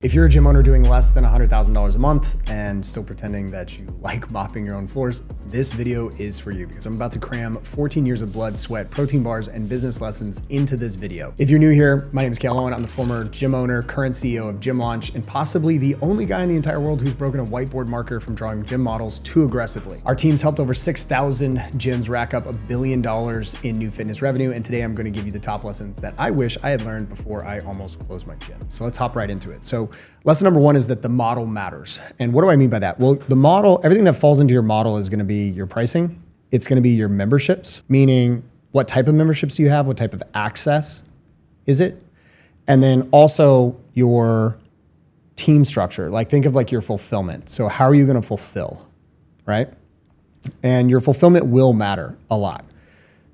If you're a gym owner doing less than $100,000 a month and still pretending that you like mopping your own floors, this video is for you because I'm about to cram 14 years of blood, sweat, protein bars, and business lessons into this video. If you're new here, my name is Cale Owen. I'm the former gym owner, current CEO of Gym Launch, and possibly the only guy in the entire world who's broken a whiteboard marker from drawing gym models too aggressively. Our team's helped over 6,000 gyms rack up $1 billion in new fitness revenue, and today I'm going to give you the top lessons that I wish I had learned before I almost closed my gym. So let's hop right into it. So lesson number one is that the model matters. And what do I mean by that? Well, the model, everything that falls into your model is going to be your pricing. It's going to be your memberships, meaning what type of memberships do you have? What type of access is it? And then also your team structure. Like think of like your fulfillment. So how are you going to fulfill, right? And your fulfillment will matter a lot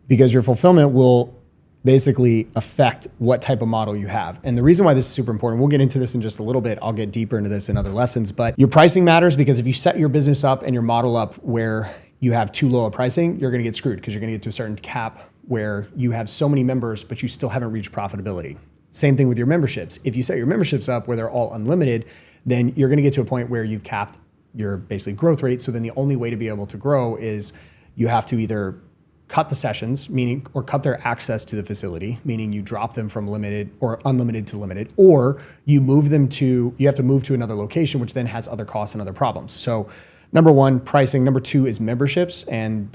because your fulfillment will basically affect what type of model you have. And the reason why this is super important, we'll get into this in just a little bit. I'll get deeper into this in other lessons, but your pricing matters because if you set your business up and your model up where you have too low a pricing, you're gonna get screwed because you're gonna get to a certain cap where you have so many members, but you still haven't reached profitability. Same thing with your memberships. If you set your memberships up where they're all unlimited, then you're gonna get to a point where you've capped your basically growth rate. So then the only way to be able to grow is you have to either cut the sessions, meaning, or cut their access to the facility, meaning you drop them from limited or unlimited to limited, or you move them to, you have to move to another location, which then has other costs and other problems. So number one, pricing. Number two is memberships, and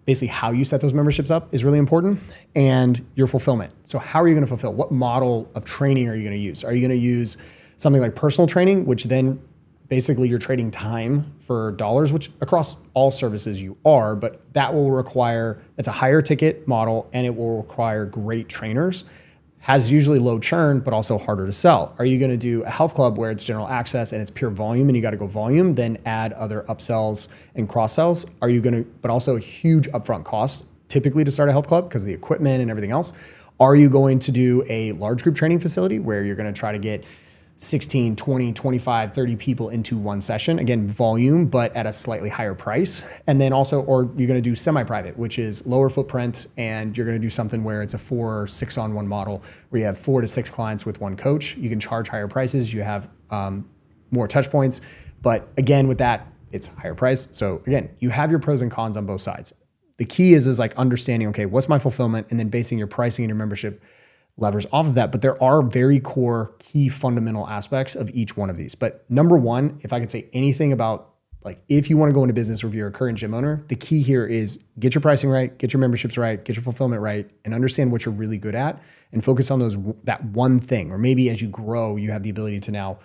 basically how you set those memberships up is really important, and your fulfillment. So how are you going to fulfill? What model of training are you going to use? Are you going to use something like personal training, which then basically you're trading time for dollars, which across all services you are, but that will require, it's a higher ticket model and it will require great trainers, has usually low churn, but also harder to sell. Are you gonna do a health club where it's general access and it's pure volume and you gotta go volume, then add other upsells and cross sells? Are you gonna, but also a huge upfront cost typically to start a health club because of the equipment and everything else. Are you going to do a large group training facility where you're gonna try to get 16, 20, 25, 30 people into one session, again, volume, but at a slightly higher price. And then also, or you're gonna do semi-private, which is lower footprint, and you're gonna do something where it's a 4 or 6 on 1 model where you have 4 to 6 clients with one coach. You can charge higher prices, you have more touch points, but again, with that, it's higher price. So again, you have your pros and cons on both sides. The key is like understanding, okay, what's my fulfillment, and then basing your pricing and your membership levers off of that. But there are very core, key, fundamental aspects of each one of these. But number one, if I could say anything about like, if you want to go into business or if you're a current gym owner, the key here is get your pricing right, get your memberships right, get your fulfillment right, and understand what you're really good at and focus on that one thing. Or maybe as you grow, you have the ability to now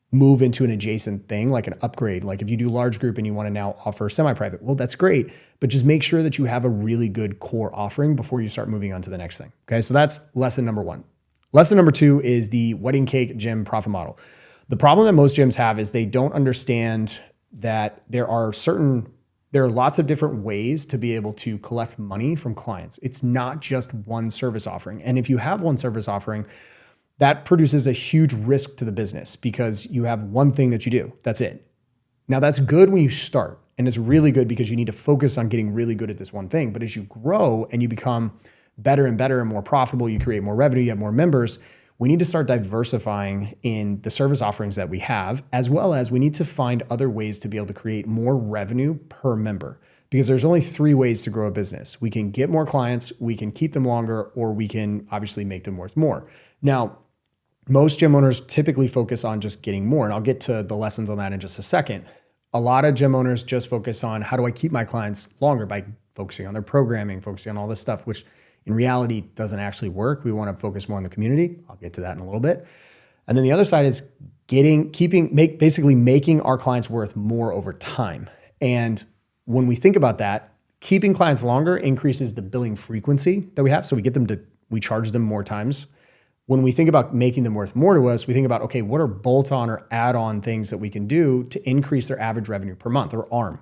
move into an adjacent thing, like an upgrade. Like if you do large group and you want to now offer semi-private, well, that's great, but just make sure that you have a really good core offering before you start moving on to the next thing. Okay, so that's lesson number one. Lesson number two is the wedding cake gym profit model. The problem that most gyms have is they don't understand that there are lots of different ways to be able to collect money from clients. It's not just one service offering. And if you have one service offering, that produces a huge risk to the business because you have one thing that you do. That's it. Now that's good when you start, and it's really good because you need to focus on getting really good at this one thing. But as you grow and you become better and better and more profitable, you create more revenue, you have more members, we need to start diversifying in the service offerings that we have, as well as we need to find other ways to be able to create more revenue per member. Because there's only 3 ways to grow a business. We can get more clients, we can keep them longer, or we can obviously make them worth more. Now, most gym owners typically focus on just getting more, and I'll get to the lessons on that in just a second. A lot of gym owners just focus on how do I keep my clients longer by focusing on their programming, focusing on all this stuff, which in reality doesn't actually work. We want to focus more on the community. I'll get to that in a little bit. And then the other side is basically making our clients worth more over time. And when we think about that, keeping clients longer increases the billing frequency that we have. So we charge them more times. When we think about making them worth more to us, we think about, okay, what are bolt-on or add-on things that we can do to increase their average revenue per month or ARM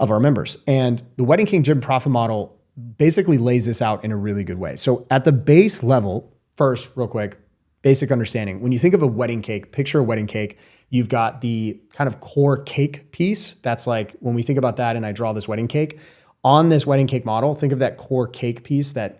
of our members? And the Wedding King Gym profit model basically lays this out in a really good way. So at the base level, first, real quick, basic understanding. When you think of a wedding cake, picture a wedding cake, you've got the kind of core cake piece. That's like when we think about that and I draw this wedding cake, on this wedding cake model, think of that core cake piece, that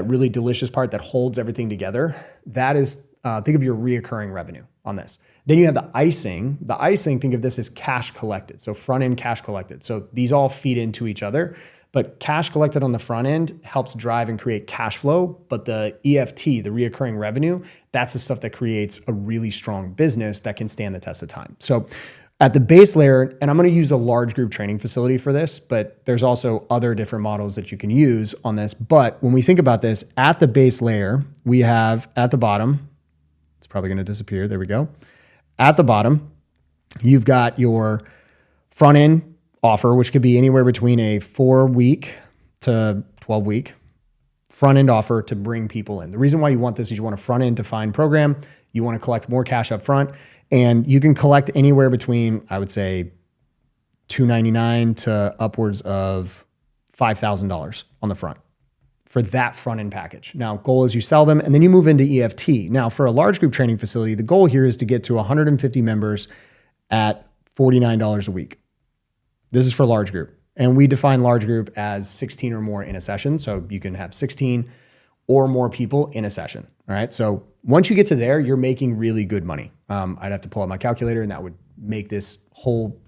really delicious part that holds everything together. That is think of your reoccurring revenue on this. Then you have the icing. The icing, think of this as cash collected. So front end cash collected. So these all feed into each other, but cash collected on the front end helps drive and create cash flow. But the EFT, the reoccurring revenue, that's the stuff that creates a really strong business that can stand the test of time. So at the base layer, and I'm going to use a large group training facility for this, but there's also other different models that you can use on this. But when we think about this, at the base layer, we have at the bottom, it's probably going to disappear. There we go. At the bottom, you've got your front end offer, which could be anywhere between a 4-week to 12-week front end offer to bring people in. The reason why you want this is you want a front end defined program. You want to collect more cash up front. And you can collect anywhere between, I would say, $299 to upwards of $5,000 on the front for that front end package. Now, goal is you sell them and then you move into EFT. Now, for a large group training facility, the goal here is to get to 150 members at $49 a week. This is for large group. And we define large group as 16 or more in a session. So you can have 16 or more people in a session. All right. So once you get to there, you're making really good money. I'd have to pull out my calculator and that would make this whole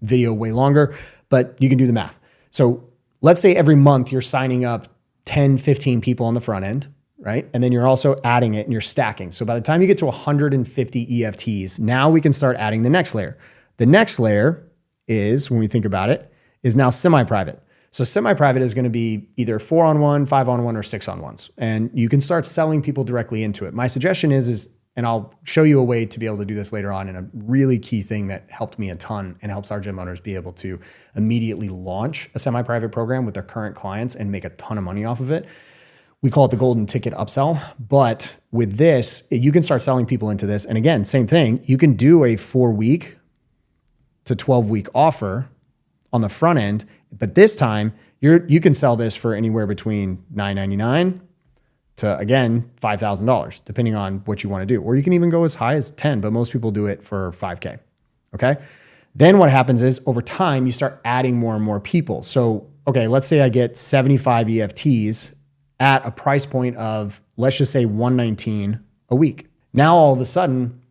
video way longer, but you can do the math. So let's say every month you're signing up 10, 15 people on the front end, right? And then you're also adding it and you're stacking. So by the time you get to 150 EFTs, now we can start adding the next layer. The next layer is, when we think about it, is now semi-private. So semi-private is going to be either 4-on-1, 5-on-1, or 6-on-1s. And you can start selling people directly into it. My suggestion is, and I'll show you a way to be able to do this later on, and a really key thing that helped me a ton and helps our gym owners be able to immediately launch a semi-private program with their current clients and make a ton of money off of it. We call it the golden ticket upsell. But with this, you can start selling people into this. And again, same thing. You can do a 4-week to 12-week offer on the front end, but this time you can sell this for anywhere between $999 to, again, $5,000, depending on what you want to do. Or you can even go as high as 10, but most people do it for $5K. Okay. Then what happens is over time, you start adding more and more people. So, okay, let's say I get 75 EFTs at a price point of, let's just say $119 a week. Now, all of a sudden,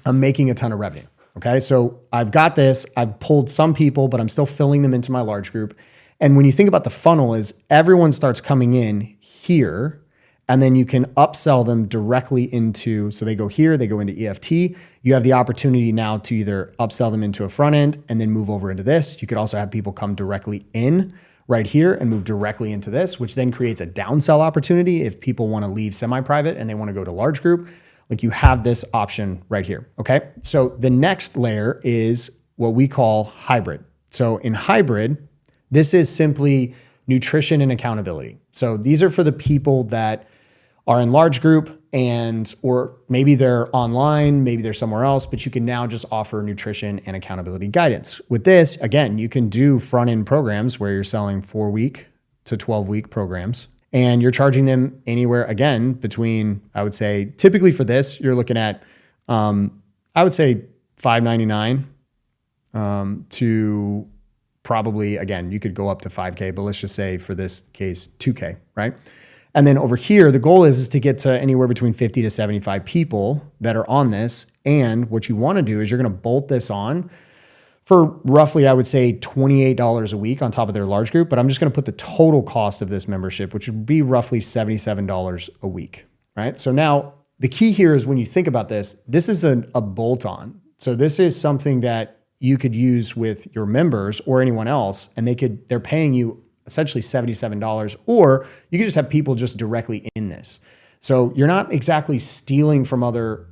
I'm making a ton of revenue. Okay. So I've got this, I've pulled some people, but I'm still filling them into my large group. And when you think about the funnel is everyone starts coming in here, and then you can upsell them directly into, so they go here, they go into EFT. You have the opportunity now to either upsell them into a front end and then move over into this. You could also have people come directly in right here and move directly into this, which then creates a downsell opportunity if people want to leave semi-private and they want to go to large group. Like you have this option right here. Okay. So the next layer is what we call hybrid. So in hybrid, this is simply nutrition and accountability. So these are for the people that are in large group or maybe they're online, maybe they're somewhere else, but you can now just offer nutrition and accountability guidance. With this, again, you can do front-end programs where you're selling 4-week to 12-week programs. And you're charging them anywhere, again, between, I would say, typically for this, you're looking at, I would say $599 to probably, again, you could go up to 5K, but let's just say for this case, 2K, right? And then over here, the goal is to get to anywhere between 50 to 75 people that are on this. And what you want to do is you're going to bolt this on for roughly, I would say, $28 a week on top of their large group. But I'm just going to put the total cost of this membership, which would be roughly $77 a week, right? So now the key here is when you think about this, this is a bolt-on. So this is something that you could use with your members or anyone else, and they're paying you essentially $77, or you could just have people just directly in this. So you're not exactly stealing from other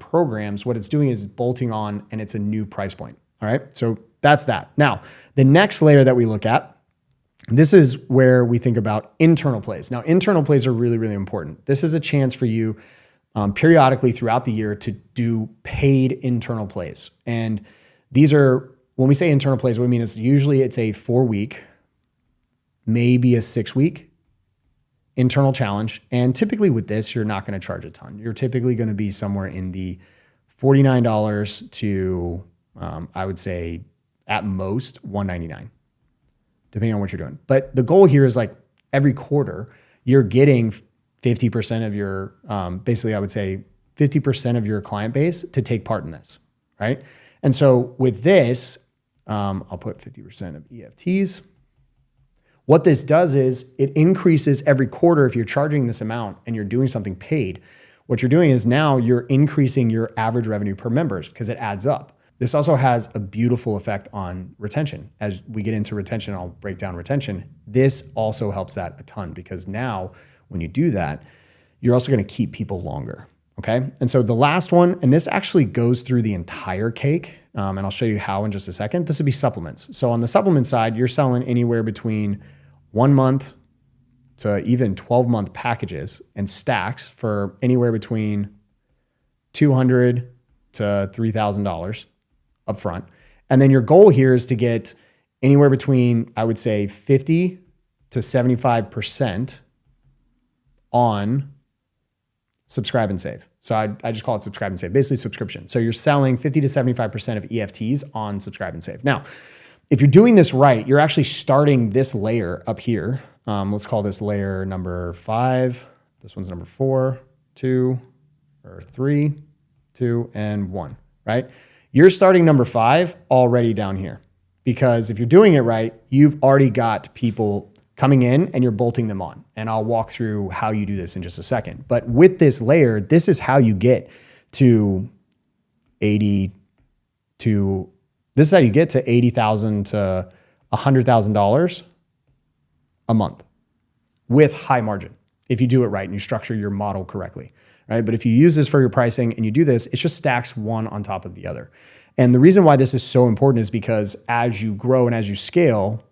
programs. What it's doing is bolting on, and it's a new price point. All right. So that's that. Now, the next layer that we look at, this is where we think about internal plays. Now, internal plays are really, really important. This is a chance for you periodically throughout the year to do paid internal plays. And these are, when we say internal plays, what we mean is usually it's a 4-week, maybe a 6-week internal challenge. And typically with this, you're not going to charge a ton. You're typically going to be somewhere in the $49 to, I would say at most $199, depending on what you're doing. But the goal here is like every quarter, you're getting 50% of your, basically I would say 50% of your client base to take part in this, right? And so with this, I'll put 50% of EFTs. What this does is it increases every quarter. If you're charging this amount and you're doing something paid, what you're doing is now you're increasing your average revenue per members because it adds up. This also has a beautiful effect on retention. As we get into retention, I'll break down retention. This also helps that a ton because now when you do that, you're also going to keep people longer. Okay. And so the last one, and this actually goes through the entire cake, and I'll show you how in just a second. This would be supplements. So on the supplement side, you're selling anywhere between 1 month to even 12-month packages and stacks for anywhere between $200 to $3,000 upfront. And then your goal here is to get anywhere between, I would say, 50 to 75% on subscribe and save. So I just call it subscribe and save, basically subscription. So you're selling 50 to 75% of EFTs on subscribe and save. Now, if you're doing this right, you're actually starting this layer up here. Let's call this layer number 5. This one's number 4, 2, or 3, 2, and 1, right? You're starting number 5 already down here because if you're doing it right, you've already got people coming in and you're bolting them on. And I'll walk through how you do this in just a second. But with this layer, this is how you get to 80 to, this is how you get to $80,000 to $100,000 a month with high margin if you do it right and you structure your model correctly, right? But if you use this for your pricing and you do this, it just stacks one on top of the other. And the reason why this is so important is because as you grow and as you scale,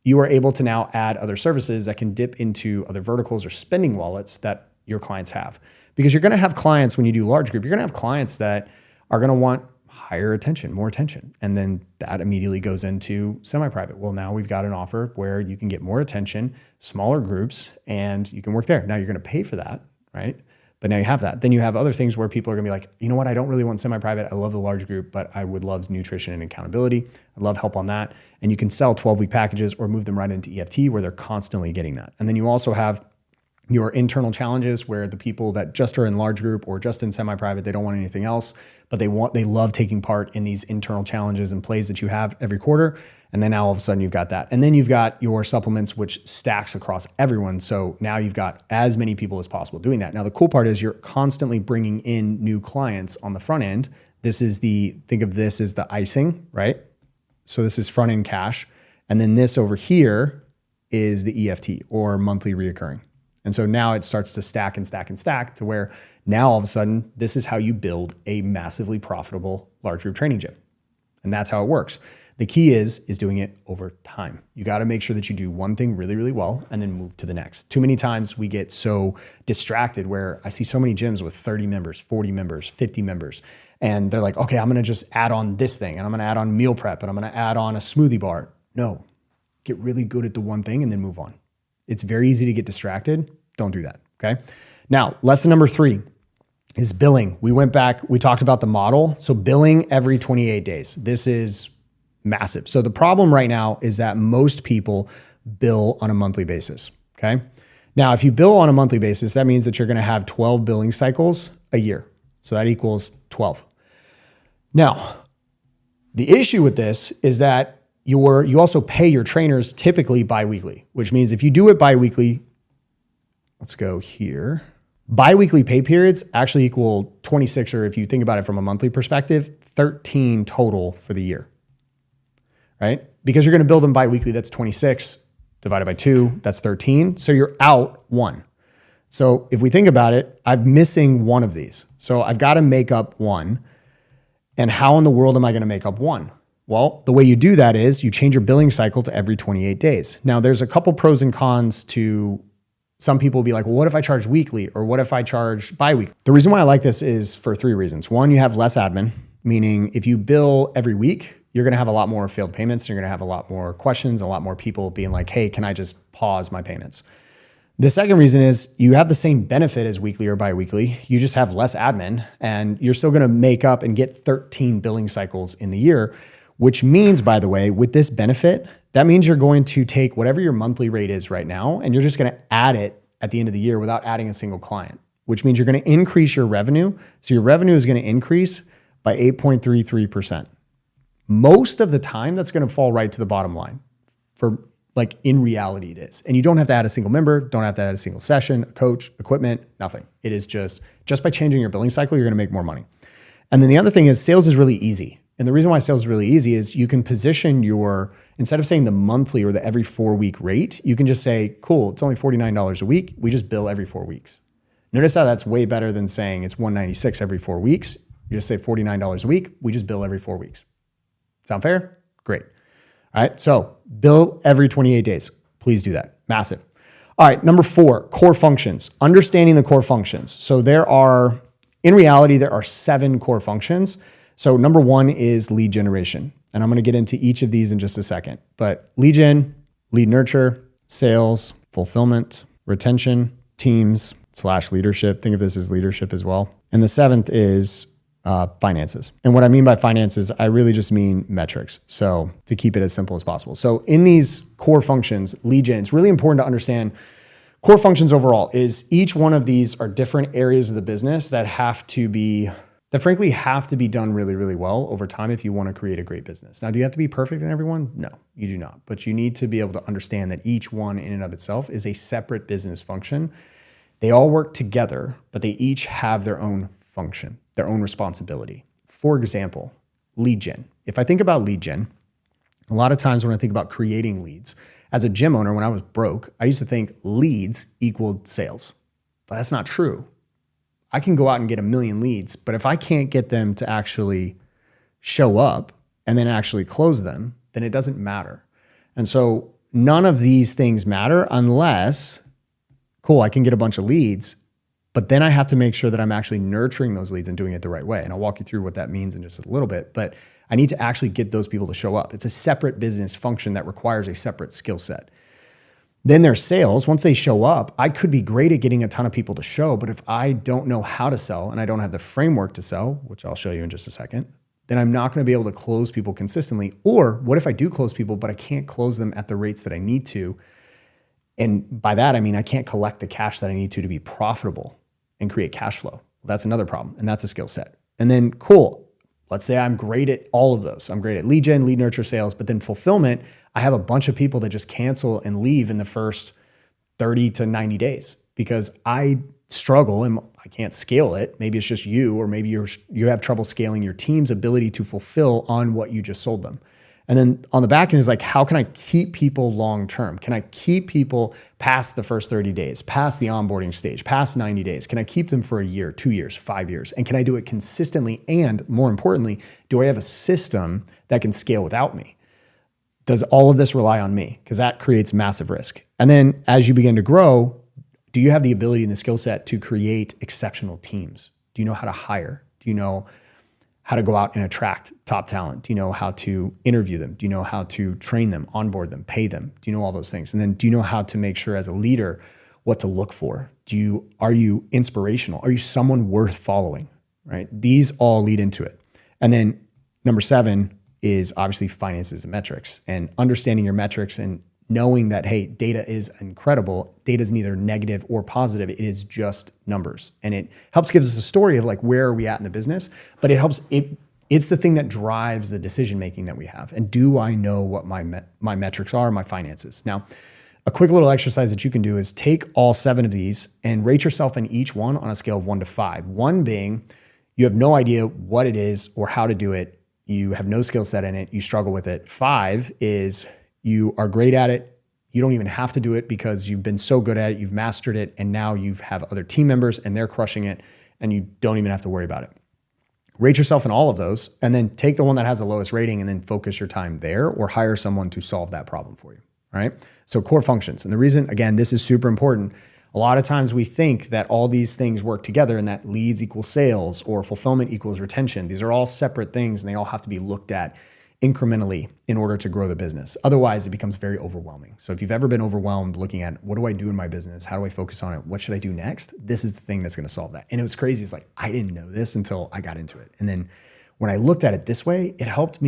you are able to now add other services that can dip into other verticals or spending wallets that your clients have. Because you're going to have clients when you do large group, you're going to have clients that are going to want higher attention, more attention. And then that immediately goes into semi-private. Well, now we've got an offer where you can get more attention, smaller groups, and you can work there. Now you're going to pay for that, right? But now you have that. Then you have other things where people are going to be like, you know what? I don't really want semi-private. I love the large group, but I would love nutrition and accountability. I love help on that. And you can sell 12-week packages or move them right into EFT where they're constantly getting that. And then you also have your internal challenges where the people that just are in large group or just in semi-private, they don't want anything else, but they love taking part in these internal challenges and plays that you have every quarter. And then now all of a sudden you've got that. And then you've got your supplements, which stacks across everyone. So now you've got as many people as possible doing that. Now, the cool part is you're constantly bringing in new clients on the front end. Think of this as the icing, right? So this is front end cash. And then this over here is the EFT or monthly reoccurring. And so now it starts to stack and stack and stack to where now all of a sudden, this is how you build a massively profitable large group training gym. And that's how it works. The key is doing it over time. You got to make sure that you do one thing really, really well and then move to the next. Too many times we get so distracted where I see so many gyms with 30 members, 40 members, 50 members. And they're like, okay, I'm going to just add on this thing and I'm going to add on meal prep and I'm going to add on a smoothie bar. No, get really good at the one thing and then move on. It's very easy to get distracted. Don't do that. Okay. Now, lesson number 3 is billing. We went back, we talked about the model. So billing every 28 days. This is massive. So the problem right now is that most people bill on a monthly basis. Okay. Now, if you bill on a monthly basis, that means that you're going to have 12 billing cycles a year. So that equals 12. Now, the issue with this is that you also pay your trainers typically biweekly, which means if you do it biweekly, let's go here. Biweekly pay periods actually equal 26, or if you think about it from a monthly perspective, 13 total for the year, right? Because you're going to build them biweekly, that's 26 divided by 2, that's 13. So you're out 1. So if we think about it, I'm missing one of these. So I've got to make up 1. And how in the world am I going to make up 1? Well, the way you do that is you change your billing cycle to every 28 days. Now, there's a couple pros and cons to some people will be like, well, what if I charge weekly or what if I charge biweekly? The reason why I like this is for 3 reasons. 1, you have less admin, meaning if you bill every week, you're going to have a lot more failed payments. You're going to have a lot more questions, a lot more people being like, hey, can I just pause my payments? The second reason is you have the same benefit as weekly or biweekly. You just have less admin and you're still going to make up and get 13 billing cycles in the year, which means, by the way, with this benefit, that means you're going to take whatever your monthly rate is right now and you're just going to add it at the end of the year without adding a single client, which means you're going to increase your revenue. So your revenue is going to increase by 8.33%. Most of the time, that's going to fall right to the bottom line. For like in reality, it is. And you don't have to add a single member, don't have to add a single session, coach, equipment, nothing. It is just by changing your billing cycle, you're going to make more money. And then the other thing is sales is really easy. And the reason why sales is really easy is you can position instead of saying the monthly or the every 4-week rate, you can just say, cool, it's only $49 a week. We just bill every 4 weeks. Notice how that's way better than saying it's $196 every 4 weeks. You just say $49 a week. We just bill every 4 weeks. Sound fair? Great. All right. So bill every 28 days. Please do that. Massive. All right. Number 4, core functions. Understanding the core functions. So in reality, there are 7 core functions. So number 1 is lead generation. And I'm going to get into each of these in just a second. But lead gen, lead nurture, sales, fulfillment, retention, teams / leadership. Think of this as leadership as well. And the 7th is finances. And what I mean by finances, I really just mean metrics. So to keep it as simple as possible. So in these core functions, lead gen, it's really important to understand core functions overall is each one of these are different areas of the business that frankly have to be done really, really well over time if you want to create a great business. Now, do you have to be perfect in every one? No, you do not. But you need to be able to understand that each one in and of itself is a separate business function. They all work together, but they each have their own function, their own responsibility. For example, lead gen. If I think about lead gen, a lot of times when I think about creating leads, as a gym owner, when I was broke, I used to think leads equaled sales, but that's not true. I can go out and get 1 million leads, but if I can't get them to actually show up and then actually close them, then it doesn't matter. And so none of these things matter unless, cool, I can get a bunch of leads, but then I have to make sure that I'm actually nurturing those leads and doing it the right way. And I'll walk you through what that means in just a little bit, but I need to actually get those people to show up. It's a separate business function that requires a separate skill set. Then there's sales. Once they show up, I could be great at getting a ton of people to show, but if I don't know how to sell and I don't have the framework to sell, which I'll show you in just a second, then I'm not going to be able to close people consistently. Or what if I do close people, but I can't close them at the rates that I need to? And by that, I mean, I can't collect the cash that I need to be profitable and create cash flow. Well, that's another problem. And that's a skill set. And then cool. Let's say I'm great at all of those. I'm great at lead gen, lead nurture, sales, but then fulfillment, I have a bunch of people that just cancel and leave in the first 30 to 90 days because I struggle and I can't scale it. Maybe it's just you, or maybe you have trouble scaling your team's ability to fulfill on what you just sold them. And then on the back end is like, how can I keep people long-term? Can I keep people past the first 30 days, past the onboarding stage, past 90 days? Can I keep them for a year, 2 years, 5 years? And can I do it consistently? And more importantly, do I have a system that can scale without me? Does all of this rely on me? Because that creates massive risk. And then as you begin to grow, do you have the ability and the skill set to create exceptional teams? Do you know how to hire? Do you know how to go out and attract top talent? Do you know how to interview them? Do you know how to train them, onboard them, pay them? Do you know all those things? And then do you know how to make sure as a leader what to look for? Are you inspirational? Are you someone worth following? Right? These all lead into it. And then number 7 is obviously finances and metrics, and understanding your metrics and knowing that, hey, data is incredible. Data is neither negative or positive. It is just numbers. And it helps gives us a story of like, where are we at in the business? But it's the thing that drives the decision-making that we have. And do I know what my metrics are, my finances? Now, a quick little exercise that you can do is take all 7 of these and rate yourself in each one on a scale of 1 to 5. 1 being you have no idea what it is or how to do it. You have no skill set in it. You struggle with it. 5 is you are great at it. You don't even have to do it because you've been so good at it. You've mastered it. And now you have other team members and they're crushing it and you don't even have to worry about it. Rate yourself in all of those and then take the one that has the lowest rating and then focus your time there or hire someone to solve that problem for you. All right. So core functions. And the reason, again, this is super important. A lot of times we think that all these things work together and that leads equals sales or fulfillment equals retention. These are all separate things and they all have to be looked at incrementally in order to grow the business. Otherwise, it becomes very overwhelming. So if you've ever been overwhelmed looking at what do I do in my business? How do I focus on it? What should I do next? This is the thing that's going to solve that. And it was crazy. It's like, I didn't know this until I got into it. And then when I looked at it this way, it helped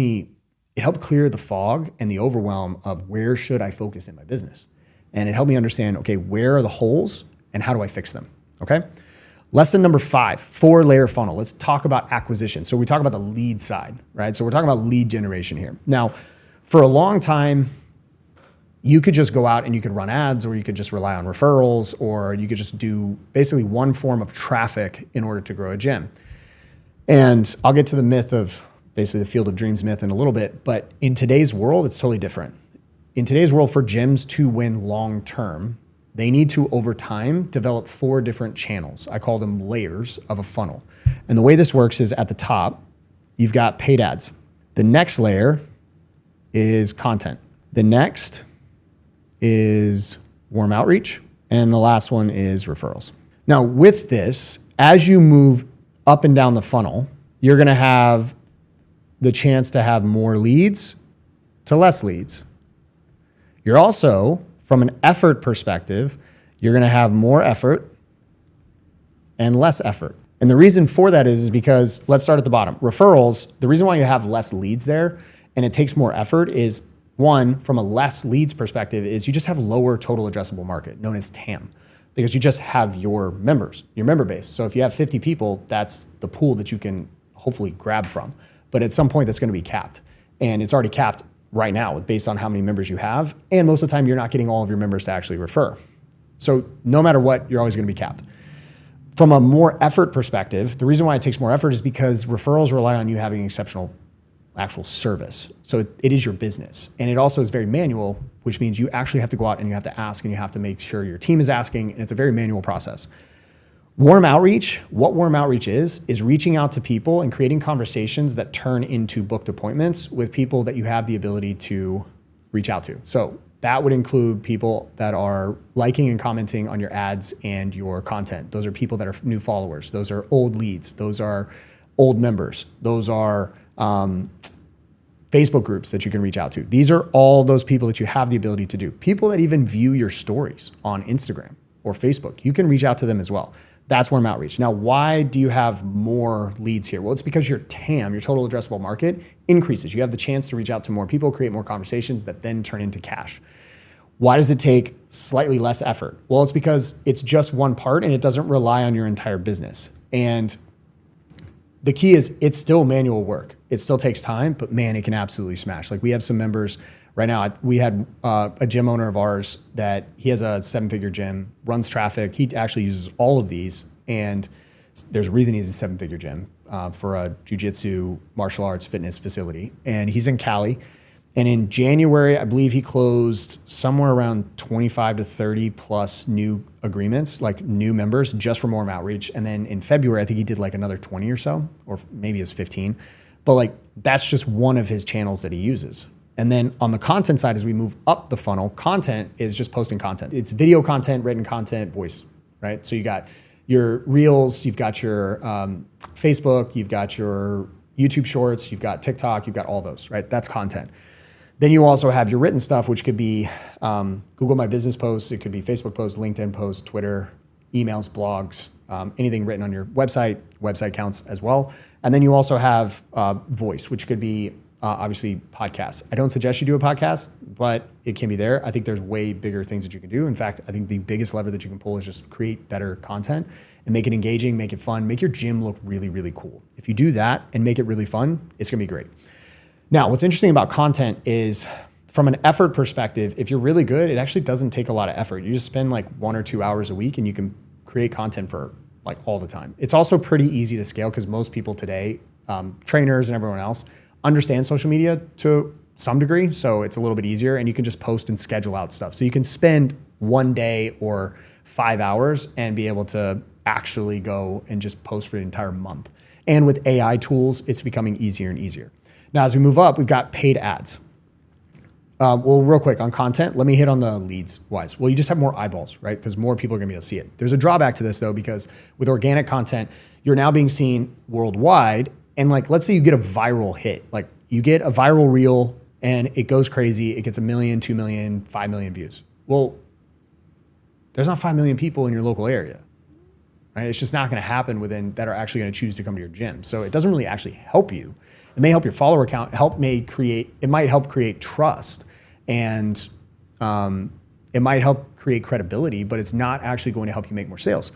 clear the fog and the overwhelm of where should I focus in my business? And it helped me understand, okay, where are the holes and how do I fix them? Okay. Lesson number 5, 4-layer funnel. Let's talk about acquisition. So we talk about the lead side, right? So we're talking about lead generation here. Now, for a long time, you could just go out and you could run ads, or you could just rely on referrals, or you could just do basically one form of traffic in order to grow a gym. And I'll get to the myth of basically the field of dreams myth in a little bit, but in today's world, it's totally different. In today's world, for gyms to win long-term, they need to, over time, develop 4 different channels. I call them layers of a funnel. And the way this works is at the top, you've got paid ads. The next layer is content. The next is warm outreach. And the last one is referrals. Now, with this, as you move up and down the funnel, you're going to have the chance to have more leads to less leads. You're also, from an effort perspective, you're going to have more effort and less effort. And the reason for that is because, let's start at the bottom. Referrals, the reason why you have less leads there and it takes more effort is, one, from a less leads perspective, is you just have lower total addressable market, known as TAM, because you just have your members, your member base. So if you have 50 people, that's the pool that you can hopefully grab from. But at some point, that's going to be capped. And it's already capped right now based on how many members you have. And most of the time, you're not getting all of your members to actually refer. So no matter what, you're always going to be capped. From a more effort perspective, the reason why it takes more effort is because referrals rely on you having exceptional actual service. So it is your business. And it also is very manual, which means you actually have to go out and you have to ask and you have to make sure your team is asking. And it's a very manual process. Warm outreach, what warm outreach is reaching out to people and creating conversations that turn into booked appointments with people that you have the ability to reach out to. So that would include people that are liking and commenting on your ads and your content. Those are people that are new followers. Those are old leads. Those are old members. Those are Facebook groups that you can reach out to. These are all those people that you have the ability to do. People that even view your stories on Instagram or Facebook, you can reach out to them as well. That's warm outreach. Now, why do you have more leads here? Well, it's because your TAM, your total addressable market, increases. You have the chance to reach out to more people, create more conversations that then turn into cash. Why does it take slightly less effort? Well, it's because it's just one part and it doesn't rely on your entire business. And the key is it's still manual work. It still takes time, but man, it can absolutely smash. Like we have some members right now. We had a gym owner of ours that he has a 7-figure gym, runs traffic. He actually uses all of these. And there's a reason he's a 7-figure gym for a jiu-jitsu, martial arts, fitness facility. And he's in Cali. And in January, I believe he closed somewhere around 25 to 30 plus new agreements, like new members just for warm outreach. And then in February, I think he did like another 20 or so, or maybe it was 15. But like that's just one of his channels that he uses. And then on the content side, as we move up the funnel, content is just posting content. It's video content, written content, voice, right? So you got your Reels, you've got your Facebook, you've got your YouTube Shorts, you've got TikTok, you've got all those, right? That's content. Then you also have your written stuff, which could be Google My Business posts, it could be Facebook posts, LinkedIn posts, Twitter, emails, blogs, anything written on your website. Website counts as well. And then you also have voice, which could be obviously podcasts. I don't suggest you do a podcast, but it can be there. I think there's way bigger things that you can do. In fact, I think the biggest lever that you can pull is just create better content and make it engaging, make it fun, make your gym look really, really cool. If you do that and make it really fun, it's gonna be great. Now, what's interesting about content is from an effort perspective, if you're really good, it actually doesn't take a lot of effort. You just spend like 1 or 2 hours a week and you can create content for like all the time. It's also pretty easy to scale because most people today, trainers and everyone else, understand social media to some degree. So it's a little bit easier and you can just post and schedule out stuff. So you can spend 1 day or 5 hours and be able to actually go and just post for an entire month. And with AI tools, it's becoming easier and easier. Now, as we move up, we've got paid ads. Well, real quick on content, let me hit on the leads wise. Well, you just have more eyeballs, right? Because more people are gonna be able to see it. There's a drawback to this though, because with organic content, you're now being seen worldwide. And like, let's say you get a viral hit. Like you get a viral reel and it goes crazy. It gets 1 million, 2 million, 5 million views. Well, there's not 5 million people in your local area, right? It's just not gonna happen that are actually gonna choose to come to your gym. So it doesn't really actually help you. It may help your follower count, it might help create trust and It might help create credibility, but it's not actually going to help you make more sales.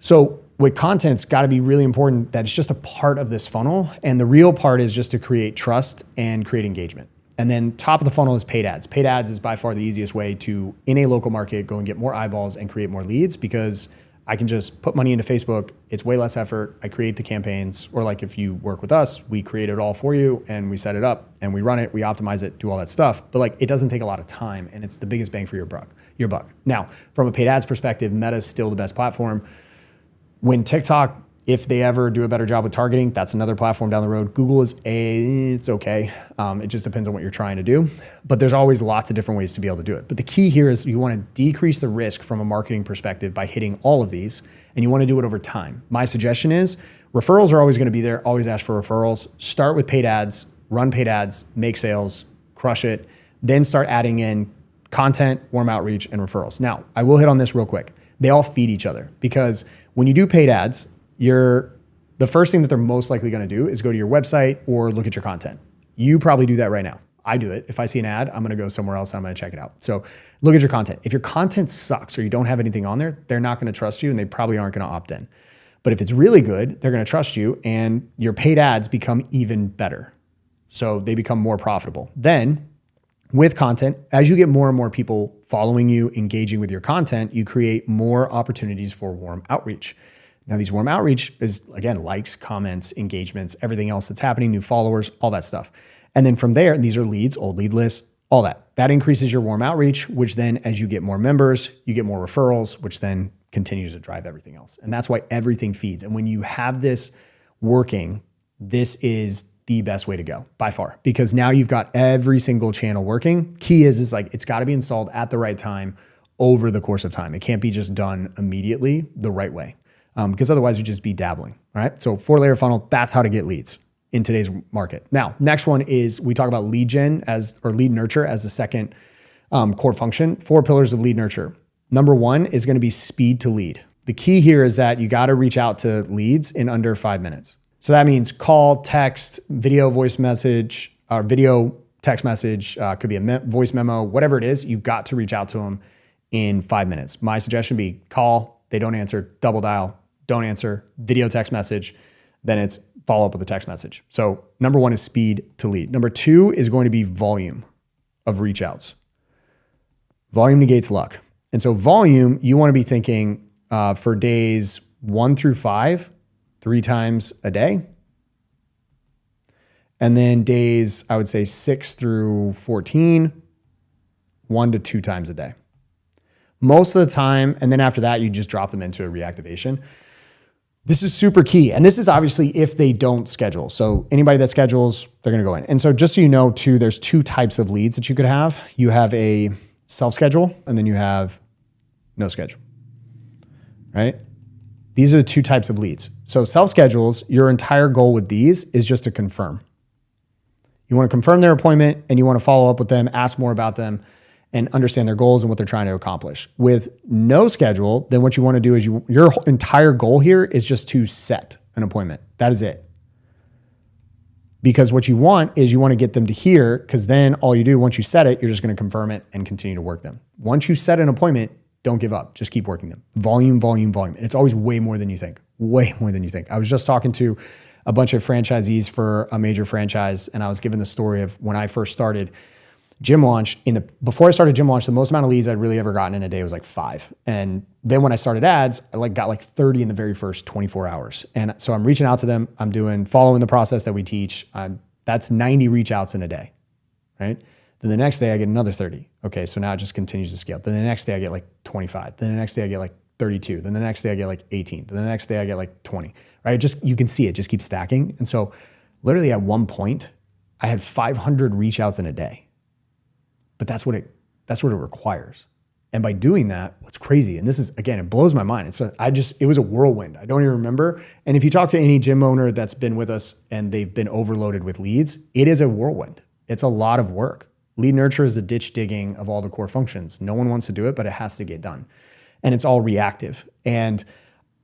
So with content, it's got to be really important that it's just a part of this funnel. And the real part is just to create trust and create engagement. And then top of the funnel is paid ads. Paid ads is by far the easiest way to, in a local market, go and get more eyeballs and create more leads, because I can just put money into Facebook. It's way less effort. I create the campaigns, or like if you work with us, we create it all for you and we set it up and we run it, we optimize it, do all that stuff. But like, it doesn't take a lot of time, and it's the biggest bang for your buck. Now, from a paid ads perspective, Meta is still the best platform. When TikTok, if they ever do a better job with targeting, that's another platform down the road. Google it's okay. It just depends on what you're trying to do. But there's always lots of different ways to be able to do it. But the key here is you want to decrease the risk from a marketing perspective by hitting all of these, and you want to do it over time. My suggestion is referrals are always going to be there. Always ask for referrals. Start with paid ads, run paid ads, make sales, crush it. Then start adding in content, warm outreach, and referrals. Now, I will hit on this real quick. They all feed each other, because when you do paid ads, the first thing that they're most likely going to do is go to your website or look at your content. You probably do that right now. I do it. If I see an ad, I'm going to go somewhere else and I'm going to check it out. So look at your content. If your content sucks or you don't have anything on there, they're not going to trust you, and they probably aren't going to opt in. But if it's really good, they're going to trust you, and your paid ads become even better. So they become more profitable. Then with content, as you get more and more people following you, engaging with your content, you create more opportunities for warm outreach. Now, these warm outreach is, again, likes, comments, engagements, everything else that's happening, new followers, all that stuff. And then from there, these are leads, old lead lists, all that. That increases your warm outreach, which then, as you get more members, you get more referrals, which then continues to drive everything else. And that's why everything feeds. And when you have this working, this is the best way to go by far, because now you've got every single channel working. Key is like, it's got to be installed at the right time over the course of time. It can't be just done immediately the right way. Because otherwise you'd just be dabbling, all right? So 4-layer funnel, that's how to get leads in today's market. Now, next one is we talk about lead gen or lead nurture as the second core function. 4 pillars of lead nurture. Number 1 is going to be speed to lead. The key here is that you got to reach out to leads in under 5 minutes. So that means call, text, video, voice message, or video, text message, could be a voice memo, whatever it is, you've got to reach out to them in 5 minutes. My suggestion would be call, they don't answer, double dial, don't answer, video, text message, then it's follow up with a text message. So number 1 is speed to lead. Number 2 is going to be volume of reach outs. Volume negates luck. And so volume, you want to be thinking for days 1 through 5, 3 times a day. And then days, I would say 6 through 14, 1 to 2 times a day. Most of the time, and then after that, you just drop them into a reactivation. This is super key. And this is obviously if they don't schedule. So anybody that schedules, they're going to go in. And so just so you know too, there's 2 types of leads that you could have. You have a self-schedule, and then you have no schedule, right? These are the 2 types of leads. So self-schedules, your entire goal with these is just to confirm. You want to confirm their appointment, and you want to follow up with them, ask more about them, and understand their goals and what they're trying to accomplish. With no schedule, then what you want to do is your entire goal here is just to set an appointment. That is it. Because what you want is you want to get them to here, because then all you do once you set it, you're just going to confirm it and continue to work them. Once you set an appointment, don't give up. Just keep working them. Volume, volume, volume. And it's always way more than you think. Way more than you think. I was just talking to a bunch of franchisees for a major franchise, and I was given the story of when I first started Gym Launch. Before I started Gym Launch, the most amount of leads I'd really ever gotten in a day was like 5. And then when I started ads, I got 30 in the very first 24 hours. And so I'm reaching out to them. I'm following the process that we teach. That's 90 reach outs in a day, right? Then the next day I get another 30. Okay, so now it just continues to scale. Then the next day I get 25. Then the next day I get 32. Then the next day I get 18. Then the next day I get 20, right? You can see it just keeps stacking. And so literally at one point I had 500 reach outs in a day. But that's what it requires. And by doing that, what's crazy, and this is, again, it blows my mind. It was a whirlwind. I don't even remember. And if you talk to any gym owner that's been with us and they've been overloaded with leads, it is a whirlwind. It's a lot of work. Lead nurture is the ditch digging of all the core functions. No one wants to do it, but it has to get done. And it's all reactive. And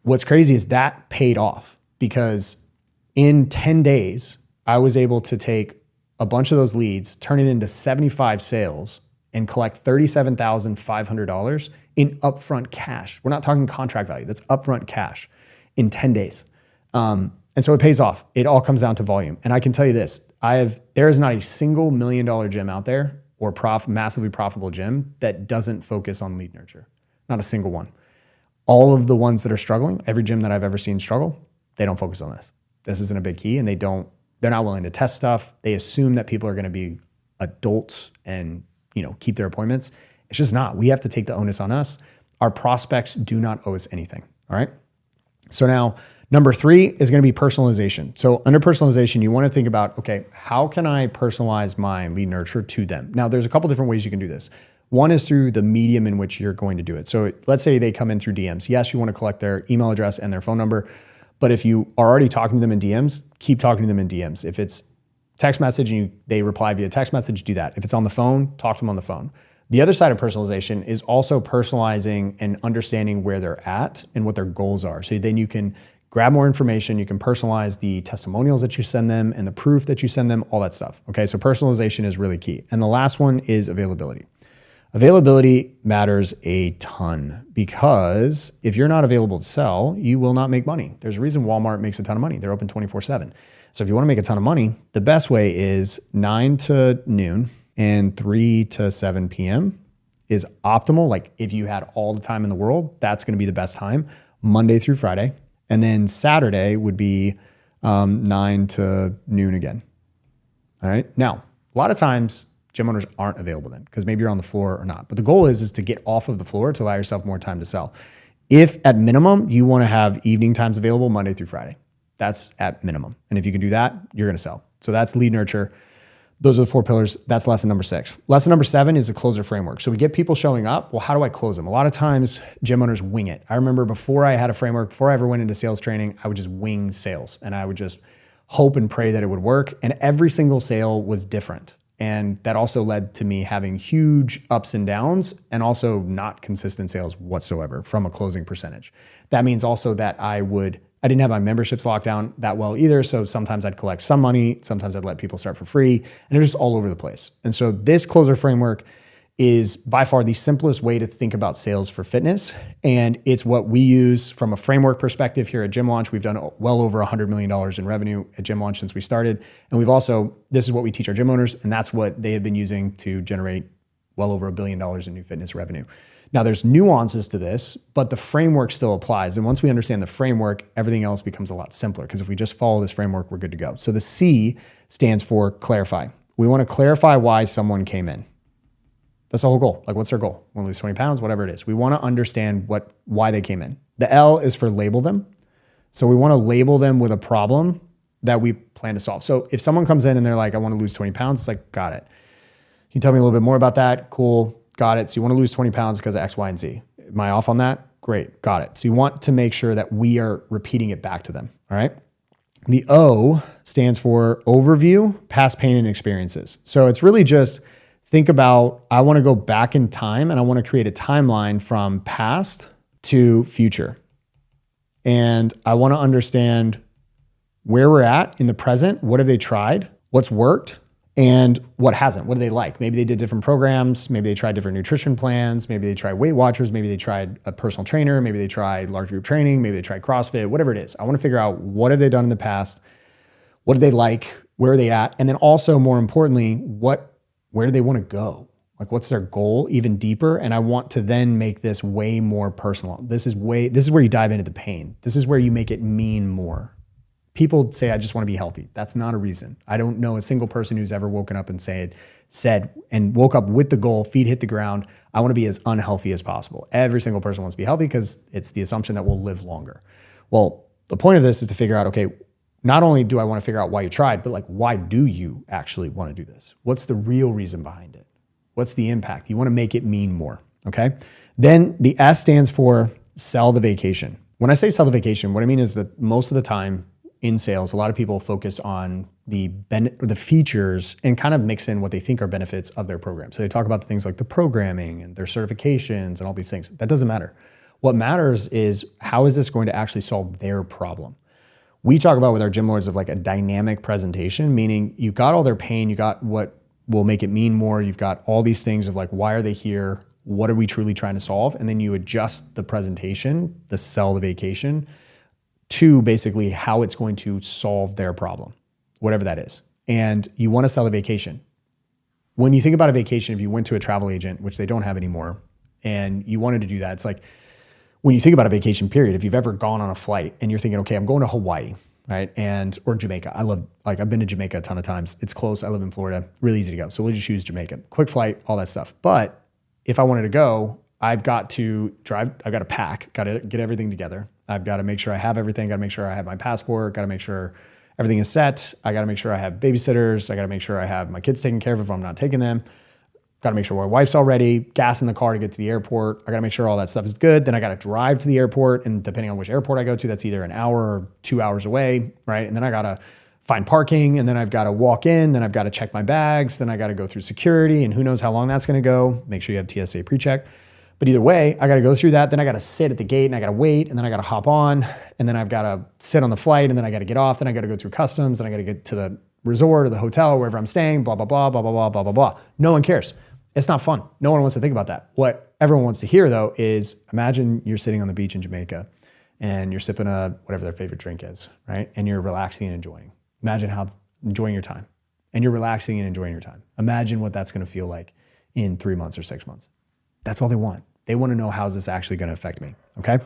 what's crazy is that paid off, because in 10 days, I was able to take a bunch of those leads, turn it into 75 sales and collect $37,500 in upfront cash. We're not talking contract value. That's upfront cash in 10 days. And so it pays off. It all comes down to volume. And I can tell you this, there is not a single $1 million gym out there or massively profitable gym that doesn't focus on lead nurture. Not a single one. All of the ones that are struggling, every gym that I've ever seen struggle, they don't focus on this. This isn't a big key, and they're not willing to test stuff. They assume that people are going to be adults and, keep their appointments. It's just not. We have to take the onus on us. Our prospects do not owe us anything. All right. So now number 3 is going to be personalization. So under personalization, you want to think about, okay, how can I personalize my lead nurture to them? Now there's a couple different ways you can do this. One is through the medium in which you're going to do it. So let's say they come in through DMs. Yes, you want to collect their email address and their phone number, but if you are already talking to them in DMs, keep talking to them in DMs. If it's text message and they reply via text message, do that. If it's on the phone, talk to them on the phone. The other side of personalization is also personalizing and understanding where they're at and what their goals are. So then you can grab more information, you can personalize the testimonials that you send them and the proof that you send them, all that stuff. Okay, so personalization is really key. And the last one is availability. Availability matters a ton because if you're not available to sell, you will not make money. There's a reason Walmart makes a ton of money. They're open 24/7. So if you want to make a ton of money, the best way is 9 to noon and 3 to 7 p.m. is optimal. Like if you had all the time in the world, that's going to be the best time, Monday through Friday. And then Saturday would be 9 to noon again. All right. Now, a lot of times gym owners aren't available then because maybe you're on the floor or not. But the goal is to get off of the floor to allow yourself more time to sell. If at minimum, you want to have evening times available Monday through Friday. That's at minimum. And if you can do that, you're going to sell. So that's lead nurture. Those are the 4 pillars. That's lesson number 6. Lesson number 7 is the closer framework. So we get people showing up. Well, how do I close them? A lot of times gym owners wing it. I remember before I had a framework, before I ever went into sales training, I would just wing sales and I would just hope and pray that it would work. And every single sale was different. And that also led to me having huge ups and downs and also not consistent sales whatsoever from a closing percentage. That means also that I didn't have my memberships locked down that well either. So sometimes I'd collect some money, sometimes I'd let people start for free, and it was just all over the place. And so this closer framework is by far the simplest way to think about sales for fitness. And it's what we use from a framework perspective here at Gym Launch. We've done well over $100 million in revenue at Gym Launch since we started. And this is what we teach our gym owners, and that's what they have been using to generate well over $1 billion in new fitness revenue. Now there's nuances to this, but the framework still applies. And once we understand the framework, everything else becomes a lot simpler because if we just follow this framework, we're good to go. So the C stands for clarify. We want to clarify why someone came in. That's the whole goal. Like what's their goal? Want to lose 20 pounds, whatever it is. We want to understand why they came in. The L is for label them. So we want to label them with a problem that we plan to solve. So if someone comes in and they're like, I want to lose 20 pounds, it's like, got it. Can you tell me a little bit more about that? Cool. Got it. So you want to lose 20 pounds because of X, Y, and Z. Am I off on that? Great. Got it. So you want to make sure that we are repeating it back to them. All right. The O stands for overview, past pain and experiences. So it's really just think about, I want to go back in time and I want to create a timeline from past to future. And I want to understand where we're at in the present. What have they tried? What's worked? And what hasn't? What do they like? Maybe they did different programs. Maybe they tried different nutrition plans. Maybe they tried Weight Watchers. Maybe they tried a personal trainer. Maybe they tried large group training. Maybe they tried CrossFit, whatever it is. I want to figure out what have they done in the past? What do they like? Where are they at? And then also more importantly, where do they want to go? Like what's their goal even deeper? And I want to then make this way more personal. This is where you dive into the pain. This is where you make it mean more. People say, I just want to be healthy. That's not a reason. I don't know a single person who's ever woken up and said and woke up with the goal, feet hit the ground, I want to be as unhealthy as possible. Every single person wants to be healthy because it's the assumption that we'll live longer. Well, the point of this is to figure out, okay, not only do I want to figure out why you tried, but like, why do you actually want to do this? What's the real reason behind it? What's the impact? You want to make it mean more, okay? Then the S stands for sell the vacation. When I say sell the vacation, what I mean is that most of the time in sales, a lot of people focus on the features and kind of mix in what they think are benefits of their program. So they talk about the things like the programming and their certifications and all these things. That doesn't matter. What matters is how is this going to actually solve their problem? We talk about with our gym lords of like a dynamic presentation, meaning you got all their pain, you got what will make it mean more. You've got all these things of like, why are they here? What are we truly trying to solve? And then you adjust the presentation, the sell the vacation, to basically how it's going to solve their problem, whatever that is. And you want to sell a vacation. When you think about a vacation, if you went to a travel agent, which they don't have anymore, and you wanted to do that, it's like when you think about a vacation period, if you've ever gone on a flight and you're thinking, okay, I'm going to Hawaii, right? Or Jamaica. I've been to Jamaica a ton of times. It's close. I live in Florida, really easy to go. So we'll just choose Jamaica. Quick flight, all that stuff. But if I wanted to go, I've got to drive, I've got to pack, got to get everything together. I've got to make sure I have everything, got to make sure I have my passport, got to make sure everything is set. I got to make sure I have babysitters. I got to make sure I have my kids taken care of if I'm not taking them. Got to make sure my wife's all ready, gas in the car to get to the airport. I got to make sure all that stuff is good. Then I got to drive to the airport. And depending on which airport I go to, that's either an hour or 2 hours away, right? And then I got to find parking, and then I've got to walk in, then I've got to check my bags, then I got to go through security, and who knows how long that's going to go. Make sure you have TSA pre-check. But either way, I got to go through that. Then I got to sit at the gate and I got to wait, and then I got to hop on, and then I've got to sit on the flight, and then I got to get off. Then I got to go through customs, and I got to get to the resort or the hotel, wherever I'm staying, blah, blah, blah, blah, blah, blah, blah, blah, blah. No one cares. It's not fun. No one wants to think about that. What everyone wants to hear though is imagine you're sitting on the beach in Jamaica and you're sipping whatever their favorite drink is, right? And you're relaxing and enjoying. Imagine how enjoying your time, and you're relaxing and enjoying your time. Imagine what that's going to feel like in 3 months or 6 months. That's all they want. They want to know, how is this actually going to affect me? Okay.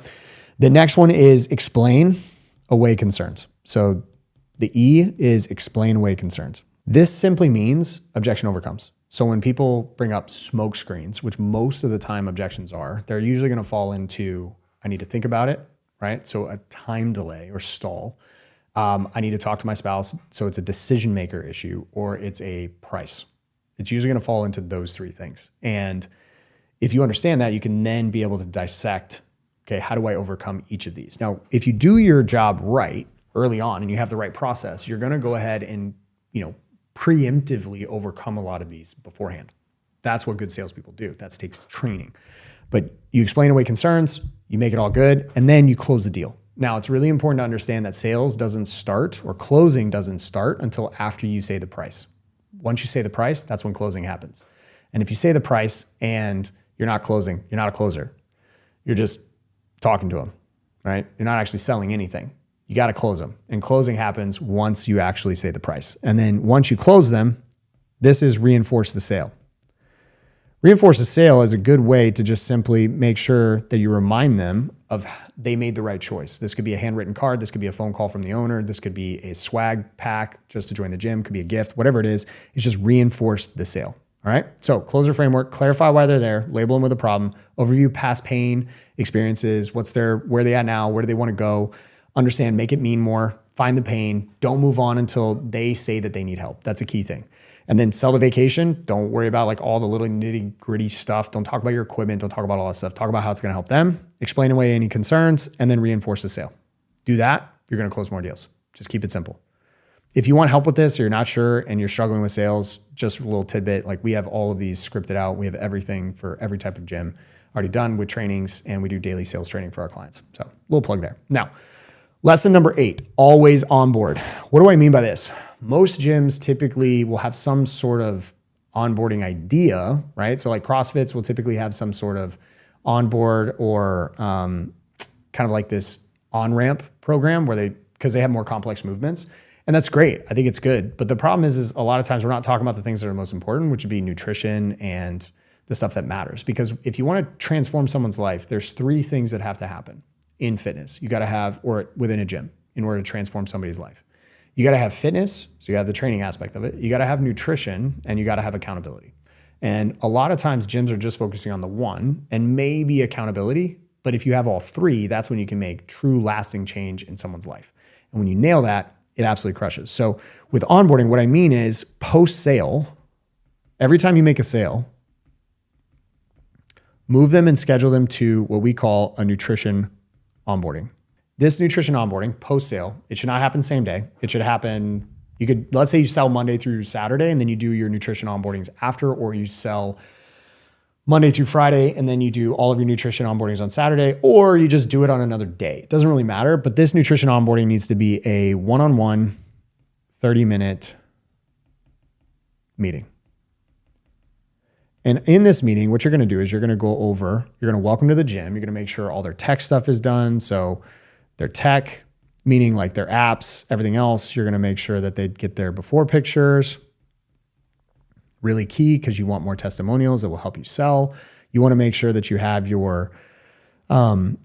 The next one is explain away concerns. So the E is explain away concerns. This simply means objection overcomes. So when people bring up smoke screens, which most of the time objections are, they're usually going to fall into, I need to think about it, right? So a time delay or stall. I need to talk to my spouse. So it's a decision maker issue, or it's a price. It's usually going to fall into those three things. And if you understand that, you can then be able to dissect, okay, how do I overcome each of these? Now, if you do your job right early on and you have the right process, you're going to go ahead and, preemptively overcome a lot of these beforehand. That's what good salespeople do. That takes training. But you explain away concerns, you make it all good, and then you close the deal. Now, it's really important to understand that sales doesn't start, or closing doesn't start, until after you say the price. Once you say the price, that's when closing happens. And if you say the price and you're not closing, you're not a closer. You're just talking to them, right? You're not actually selling anything. You got to close them. And closing happens once you actually say the price. And then once you close them, this is reinforce the sale. Reinforce the sale is a good way to just simply make sure that you remind them of they made the right choice. This could be a handwritten card. This could be a phone call from the owner. This could be a swag pack just to join the gym. Could be a gift, whatever it is. It's just reinforce the sale. All right. So closer framework, clarify why they're there, label them with a problem, overview past pain experiences. Where are they at now? Where do they want to go? Understand, make it mean more, find the pain. Don't move on until they say that they need help. That's a key thing. And then sell the vacation. Don't worry about like all the little nitty gritty stuff. Don't talk about your equipment. Don't talk about all that stuff. Talk about how it's going to help them, explain away any concerns, and then reinforce the sale. Do that. You're going to close more deals. Just keep it simple. If you want help with this, or you're not sure and you're struggling with sales, just a little tidbit, like we have all of these scripted out. We have everything for every type of gym already done with trainings, and we do daily sales training for our clients. So little plug there. Now, lesson number 8, always onboard. What do I mean by this? Most gyms typically will have some sort of onboarding idea, right? So like CrossFits will typically have some sort of onboard or kind of like this on-ramp program because they have more complex movements. And that's great. I think it's good. But the problem is a lot of times we're not talking about the things that are most important, which would be nutrition and the stuff that matters. Because if you want to transform someone's life, there's 3 things that have to happen in fitness. You got to have, or within a gym, in order to transform somebody's life. You got to have fitness, so you have the training aspect of it. You got to have nutrition, and you got to have accountability. And a lot of times gyms are just focusing on the one and maybe accountability. But if you have all 3, that's when you can make true lasting change in someone's life. And when you nail that, it absolutely crushes. So with onboarding, what I mean is post-sale, every time you make a sale, move them and schedule them to what we call a nutrition onboarding. This nutrition onboarding post-sale, it should not happen same day. It should happen, let's say you sell Monday through Saturday and then you do your nutrition onboardings after, or you sell Monday through Friday and then you do all of your nutrition onboardings on Saturday, or you just do it on another day. It doesn't really matter, but this nutrition onboarding needs to be a one-on-one 30-minute meeting. And in this meeting, what you're going to do is you're going to go over, you're going to welcome to the gym. You're going to make sure all their tech stuff is done. So their tech, meaning like their apps, everything else, you're going to make sure that they get their before pictures. Really key, because you want more testimonials that will help you sell. You want to make sure that you have your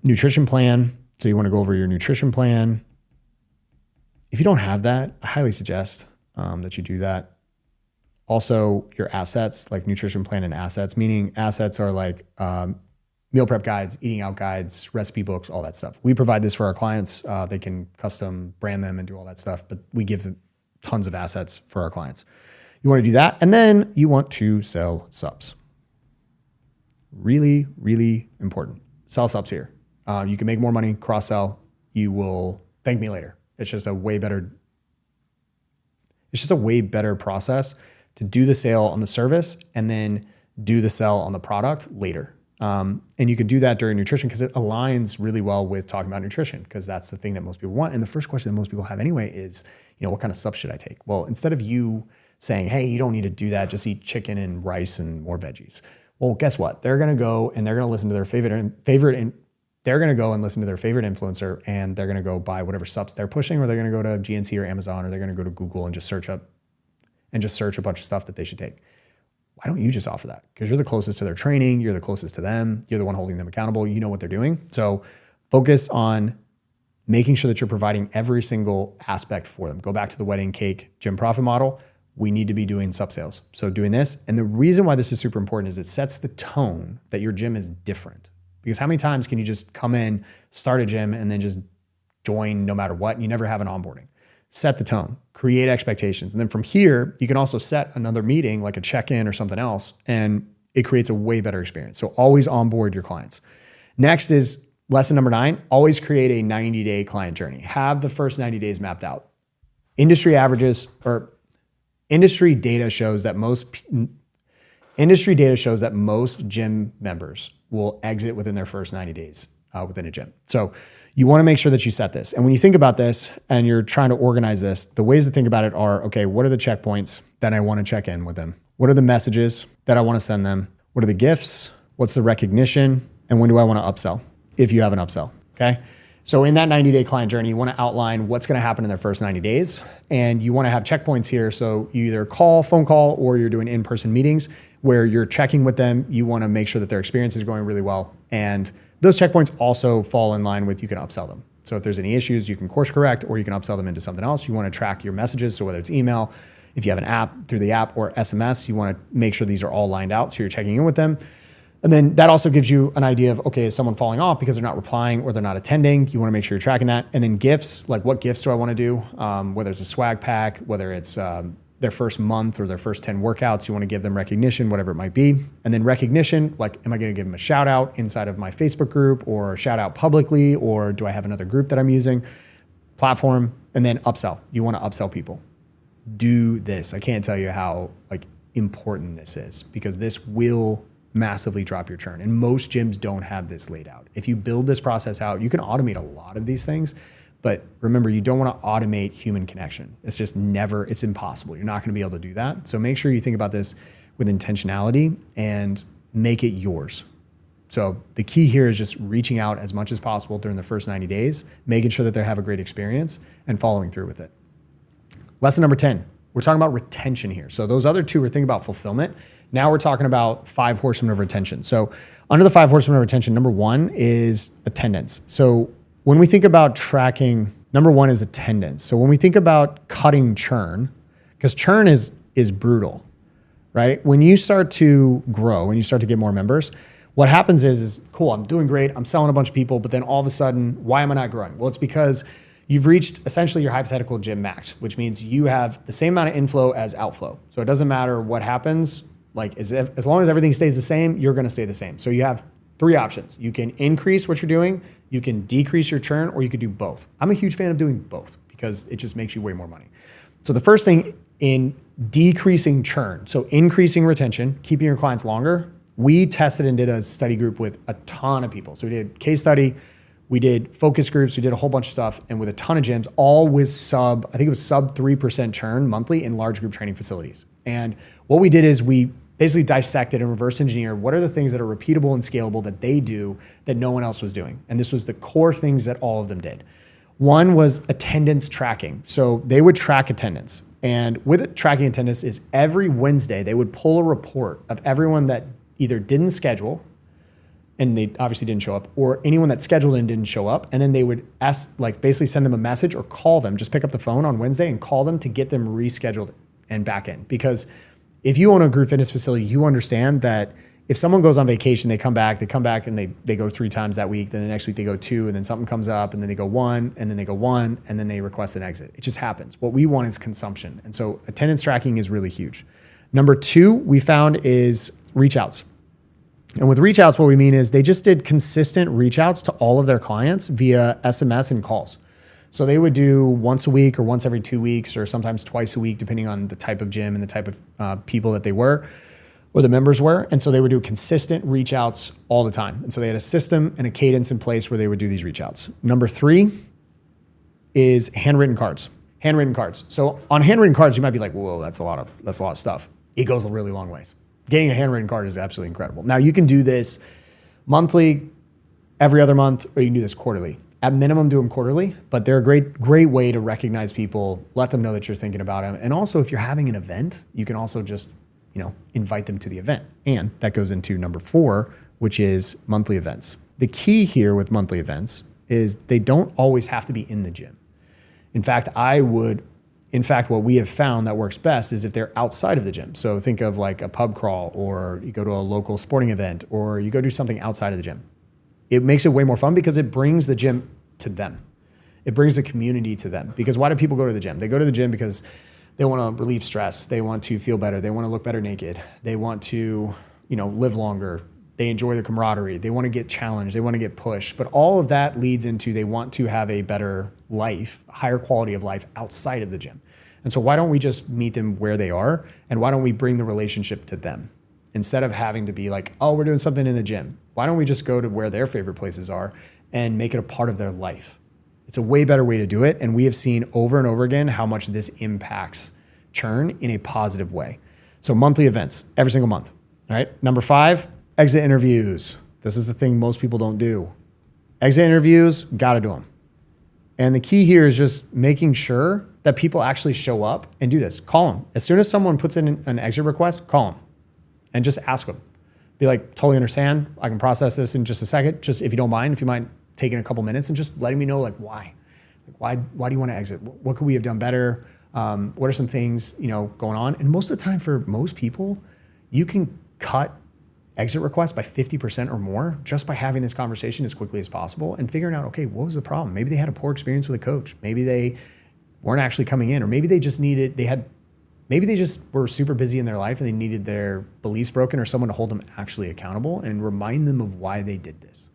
nutrition plan. So you want to go over your nutrition plan. If you don't have that, I highly suggest that you do that. Also, your assets, like nutrition plan and assets, meaning assets are like meal prep guides, eating out guides, recipe books, all that stuff. We provide this for our clients. They can custom brand them and do all that stuff, but we give them tons of assets for our clients. You want to do that. And then you want to sell subs. Really, really important. Sell subs here. You can make more money, cross-sell. You will thank me later. It's just a way better process to do the sale on the service and then do the sell on the product later. And you could do that during nutrition because it aligns really well with talking about nutrition, because that's the thing that most people want. And the first question that most people have anyway is, what kind of subs should I take? Well, instead of you saying, hey, you don't need to do that, just eat chicken and rice and more veggies. Well, guess what? They're going to go and they're going to listen to their they're going to go and listen to their favorite influencer, and they're going to go buy whatever subs they're pushing, or they're going to go to GNC or Amazon, or they're going to go to Google and just search a bunch of stuff that they should take. Why don't you just offer that? Because you're the closest to their training. You're the closest to them. You're the one holding them accountable. You know what they're doing. So focus on making sure that you're providing every single aspect for them. Go back to the wedding cake gym profit model. We need to be doing sub sales. So doing this. And the reason why this is super important is it sets the tone that your gym is different. Because how many times can you just come in, start a gym, and then just join no matter what, and you never have an onboarding? Set the tone, create expectations. And then from here, you can also set another meeting, like a check-in or something else, and it creates a way better experience. So always onboard your clients. Next is lesson number 9, always create a 90-day client journey. Have the first 90 days mapped out. Industry data shows that most gym members will exit within their first 90 days within a gym. So you want to make sure that you set this. And when you think about this and you're trying to organize this, the ways to think about it are, okay, what are the checkpoints that I want to check in with them? What are the messages that I want to send them? What are the gifts? What's the recognition? And when do I want to upsell? If you have an upsell, okay? So in that 90-day client journey, you want to outline what's going to happen in their first 90 days. And you want to have checkpoints here. So you either phone call, or you're doing in-person meetings where you're checking with them. You want to make sure that their experience is going really well. And those checkpoints also fall in line with you can upsell them. So if there's any issues, you can course correct, or you can upsell them into something else. You want to track your messages. So whether it's email, if you have an app, through the app, or SMS, you want to make sure these are all lined out. So you're checking in with them. And then that also gives you an idea of, okay, is someone falling off because they're not replying or they're not attending? You want to make sure you're tracking that. And then gifts, like what gifts do I want to do? Whether it's a swag pack, whether it's their first month or their first 10 workouts, you want to give them recognition, whatever it might be. And then recognition, like, am I going to give them a shout out inside of my Facebook group, or shout out publicly, or do I have another group that I'm using? Platform. And then upsell. You want to upsell people. Do this. I can't tell you how important this is, because this will massively drop your churn. And most gyms don't have this laid out. If you build this process out, you can automate a lot of these things. But remember, you don't want to automate human connection. It's just it's impossible. You're not going to be able to do that. So make sure you think about this with intentionality and make it yours. So the key here is just reaching out as much as possible during the first 90 days, making sure that they have a great experience and following through with it. Lesson number 10, we're talking about retention here. So those other two were thinking about fulfillment. Now we're talking about 5 horsemen of retention. So under the 5 horsemen of retention, number 1 is attendance. So when we think about tracking, number 1 is attendance. So when we think about cutting churn, because churn is brutal, right? When you start to grow, when you start to get more members, what happens is cool, I'm doing great, I'm selling a bunch of people, but then all of a sudden, why am I not growing? Well, it's because you've reached essentially your hypothetical gym max, which means you have the same amount of inflow as outflow. So it doesn't matter what happens, as long as everything stays the same, you're going to stay the same. So you have 3 options. You can increase what you're doing, you can decrease your churn, or you could do both. I'm a huge fan of doing both because it just makes you way more money. So the first thing in decreasing churn, so increasing retention, keeping your clients longer, we tested and did a study group with a ton of people. So we did case study, we did focus groups, we did a whole bunch of stuff, and with a ton of gyms, all with sub 3% churn monthly in large group training facilities. And what we did is we basically dissected and reverse engineered what are the things that are repeatable and scalable that they do that no one else was doing. And this was the core things that all of them did. One was attendance tracking. So they would track attendance. And with it, tracking attendance is every Wednesday, they would pull a report of everyone that either didn't schedule, and they obviously didn't show up, or anyone that scheduled and didn't show up. And then they would basically send them a message or call them, just pick up the phone on Wednesday and call them to get them rescheduled and back in. Because if you own a group fitness facility, you understand that if someone goes on vacation, they come back and they go 3 times that week, then the next week they go 2, and then something comes up, and then they go 1, and then they go 1, and then they request an exit. It just happens. What we want is consumption. And so attendance tracking is really huge. Number 2 we found is reach outs. And with reach outs, what we mean is they just did consistent reach outs to all of their clients via SMS and calls. So they would do once a week or once every 2 weeks or sometimes twice a week, depending on the type of gym and the type of people that they were or the members were. And so they would do consistent reach outs all the time. And so they had a system and a cadence in place where they would do these reach outs. Number 3 is handwritten cards. Handwritten cards. So on handwritten cards, you might be like, whoa, that's a lot of stuff. It goes a really long ways. Getting a handwritten card is absolutely incredible. Now you can do this monthly, every other month, or you can do this quarterly. At minimum, do them quarterly, but they're a great way to recognize people, let them know that you're thinking about them. And also if you're having an event, you can also just, invite them to the event. And that goes into number 4, which is monthly events. The key here with monthly events is they don't always have to be in the gym. In fact, what we have found that works best is if they're outside of the gym. So think of like a pub crawl, or you go to a local sporting event, or you go do something outside of the gym. It makes it way more fun because it brings the gym to them. It brings the community to them. Because why do people go to the gym? They go to the gym because they want to relieve stress. They want to feel better. They want to look better naked. They want to, live longer. They enjoy the camaraderie. They want to get challenged. They want to get pushed. But all of that leads into they want to have a better life, a higher quality of life outside of the gym. And so why don't we just meet them where they are? And why don't we bring the relationship to them? Instead of having to be like, oh, we're doing something in the gym. Why don't we just go to where their favorite places are and make it a part of their life? It's a way better way to do it. And we have seen over and over again how much this impacts churn in a positive way. So monthly events, every single month. All right. Number 5, exit interviews. This is the thing most people don't do. Exit interviews, got to do them. And the key here is just making sure that people actually show up and do this. Call them. As soon as someone puts in an exit request, call them and just ask them. Be like, totally understand. I can process this in just a second. Just if you don't mind, if you mind taking a couple minutes and just letting me know why. Why do you want to exit? What could we have done better? What are some things, going on? And most of the time for most people, you can cut exit requests by 50% or more just by having this conversation as quickly as possible and figuring out, okay, what was the problem? Maybe they had a poor experience with a coach. Maybe they weren't actually coming in, or maybe they just maybe they just were super busy in their life and they needed their beliefs broken or someone to hold them actually accountable and remind them of why they did this.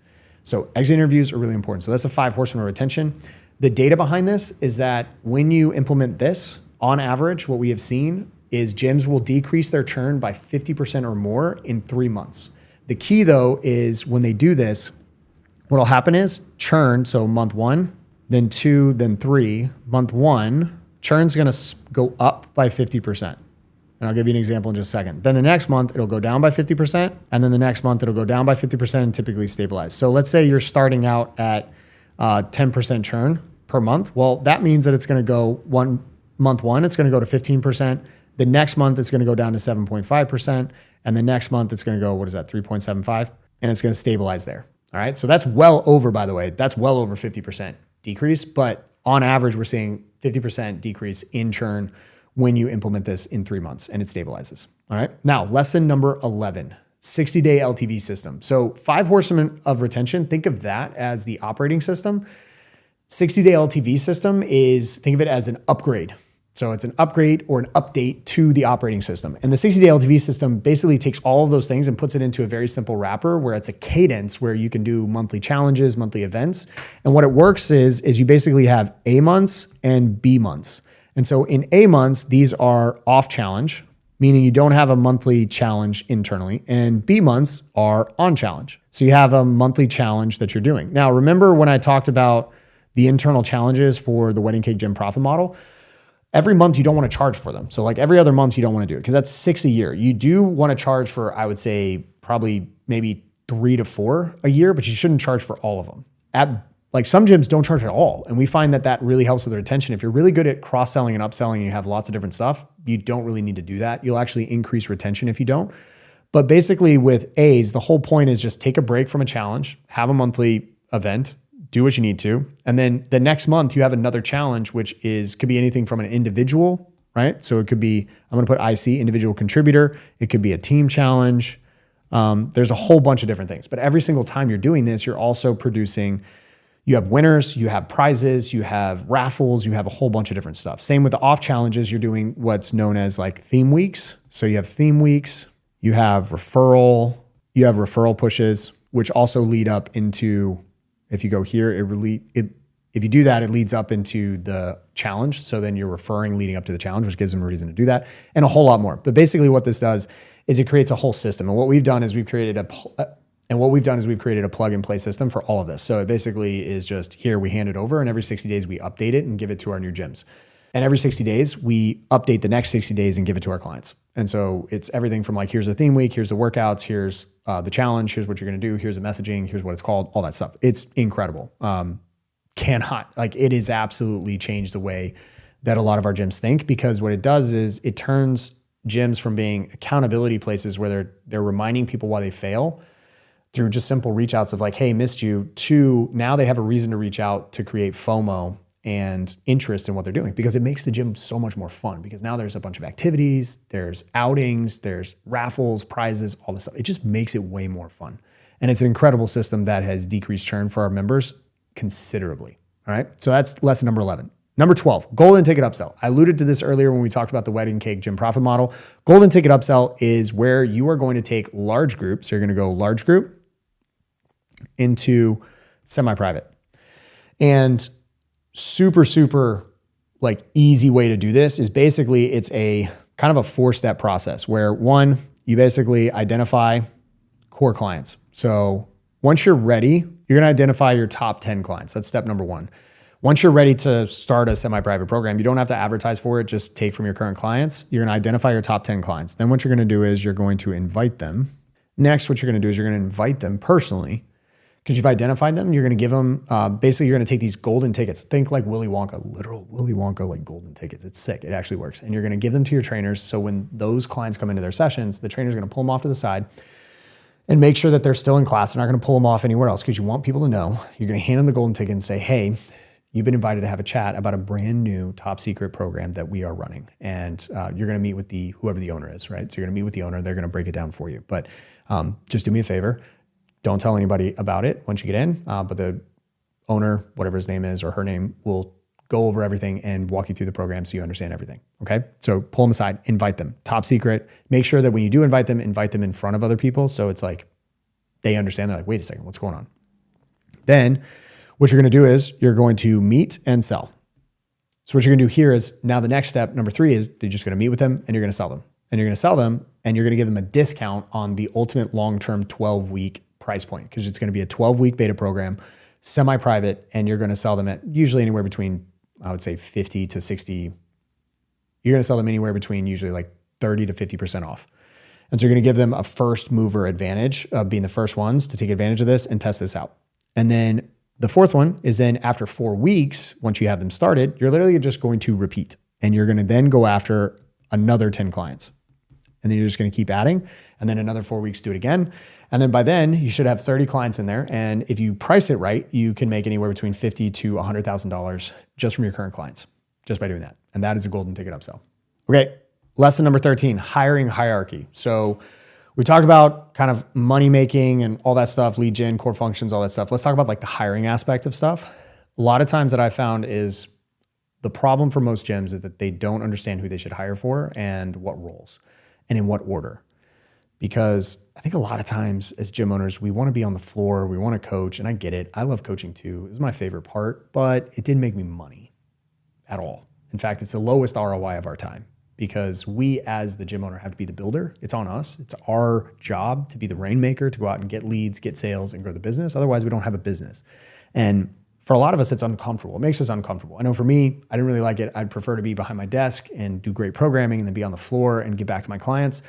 So exit interviews are really important. So that's the 5 horsemen of retention. The data behind this is that when you implement this, on average, what we have seen is gyms will decrease their churn by 50% or more in 3 months. The key though is when they do this, what will happen is churn. So month 1, then 2, then 3, month 1, churn's going to go up by 50%. And I'll give you an example in just a second. Then the next month, it'll go down by 50%. And then the next month, it'll go down by 50% and typically stabilize. So let's say you're starting out at 10% churn per month. Well, that means that it's going to go month 1, it's going to go to 15%. The next month, it's going to go down to 7.5%. And the next month, it's going to go, 3.75? And it's going to stabilize there. All right. So that's well over, by the way, that's well over 50% decrease. But on average, we're seeing 50% decrease in churn when you implement this in 3 months and it stabilizes. All right. Now, lesson number 11, 60-day LTV system. So 5 horsemen of retention, think of that as the operating system. 60-day LTV system think of it as an upgrade. So it's an upgrade or an update to the operating system. And the 60-day LTV system basically takes all of those things and puts it into a very simple wrapper where it's a cadence where you can do monthly challenges, monthly events. And what it works is you basically have A months and B months. And so in A months, these are off challenge, meaning you don't have a monthly challenge internally, and B months are on challenge. So you have a monthly challenge that you're doing. Now, remember when I talked about the internal challenges for the Wedding Cake Gym profit model? every month you don't want to charge for them. So like every other month you don't want to do it because that's 6 a year. You do want to charge for, I would say, probably maybe 3 to 4 a year, but you shouldn't charge for all of them. Like some gyms don't charge at all. And we find that that really helps with the retention. If you're really good at cross-selling and upselling and you have lots of different stuff, you don't really need to do that. You'll actually increase retention if you don't. But basically with A's, the whole point is just take a break from a challenge, have a monthly event, do what you need to. And then the next month you have another challenge, which could be anything from an individual, right? So it could be, I'm going to put IC, individual contributor. It could be a team challenge. There's a whole bunch of different things, but every single time you're doing this, you're also producing, you have winners, you have prizes, you have raffles, you have a whole bunch of different stuff. Same with the off challenges, you're doing what's known as like theme weeks. So you have theme weeks, you have referral pushes, which also lead up into, if you go here, if you do that, it leads up into the challenge. So then you're referring leading up to the challenge, which gives them a reason to do that, and a whole lot more. But basically what this does is it creates a whole system. And what we've done is we've created a plug and play system for all of this. So it basically is just here, we hand it over, and every 60 days we update it and give it to our new gyms. And every 60 days we update the next 60 days and give it to our clients. And so it's everything from like, here's the theme week, here's the workouts, here's the challenge, here's what you're going to do, here's the messaging, here's what it's called, all that stuff. It's incredible. It has absolutely changed the way that a lot of our gyms think, because what it does is it turns gyms from being accountability places where they're reminding people why they fail through just simple reach outs of like, hey, missed you, to now they have a reason to reach out to create FOMO and interest in what they're doing, because it makes the gym so much more fun, because now there's a bunch of activities, there's outings, there's raffles, prizes, all this stuff. It just makes it way more fun. And it's an incredible system that has decreased churn for our members considerably. All right. So that's lesson number 11. Number 12, golden ticket upsell. I alluded to this earlier when we talked about the wedding cake gym profit model. Golden ticket upsell is where you are going to take large groups. So you're going to go large group into semi-private. And super like easy way to do this is basically it's a kind of a 4-step process where one, you basically identify core clients. So once you're ready, you're going to identify your top 10 clients. That's step number 1. Once you're ready to start a semi-private program, you don't have to advertise for it, just take from your current clients. You're going to identify your top 10 clients. Then what you're going to do is you're going to invite them. Next, what you're going to do is you're going to invite them personally, because you've identified them. You're going to give them, basically you're going to take these golden tickets. Think like Willy Wonka, literal Willy Wonka, like golden tickets. It's sick. It actually works. And you're going to give them to your trainers. So when those clients come into their sessions, the trainer's going to pull them off to the side and make sure that they're still in class. They're not going to pull them off anywhere else, because you want people to know. You're going to hand them the golden ticket and say, hey, you've been invited to have a chat about a brand new top secret program that we are running. And you're going to meet with whoever the owner is, right? So you're going to meet with the owner. They're going to break it down for you. But just do me a favor. Don't tell anybody about it once you get in. But the owner, whatever his name is or her name, will go over everything and walk you through the program so you understand everything. Okay. So pull them aside, invite them. Top secret. Make sure that when you do invite them in front of other people. So it's like they understand. They're like, wait a second, what's going on? Then what you're going to do is you're going to meet and sell. So what you're going to do here is now the next step, number 3, is you're just going to meet with them and you're going to sell them. And you're going to sell them and you're going to give them a discount on the ultimate long-term 12-week price point, because it's going to be a 12-week beta program, semi-private, and you're going to sell them at usually anywhere between, I would say 50 to 60. You're going to sell them anywhere between usually like 30 to 50% off. And so you're going to give them a first mover advantage of being the first ones to take advantage of this and test this out. And then the 4th one is then after 4 weeks, once you have them started, you're literally just going to repeat, and you're going to then go after another 10 clients. And then you're just going to keep adding, and then another 4 weeks, do it again. And then by then you should have 30 clients in there. And if you price it right, you can make anywhere between $50,000 to $100,000 just from your current clients, just by doing that. And that is a golden ticket upsell. Okay. Lesson number 13, hiring hierarchy. So we talked about kind of money making and all that stuff, lead gen, core functions, all that stuff. Let's talk about like the hiring aspect of stuff. A lot of times that I found is the problem for most gyms is that they don't understand who they should hire for and what roles and in what order. Because I think a lot of times as gym owners, we want to be on the floor, we want to coach, and I get it. I love coaching too. This is my favorite part, but it didn't make me money at all. In fact, it's the lowest ROI of our time, because we as the gym owner have to be the builder. It's on us. It's our job to be the rainmaker, to go out and get leads, get sales, and grow the business. Otherwise, we don't have a business. And for a lot of us, it's uncomfortable. It makes us uncomfortable. I know for me, I didn't really like it. I'd prefer to be behind my desk and do great programming and then be on the floor and get back to my clients.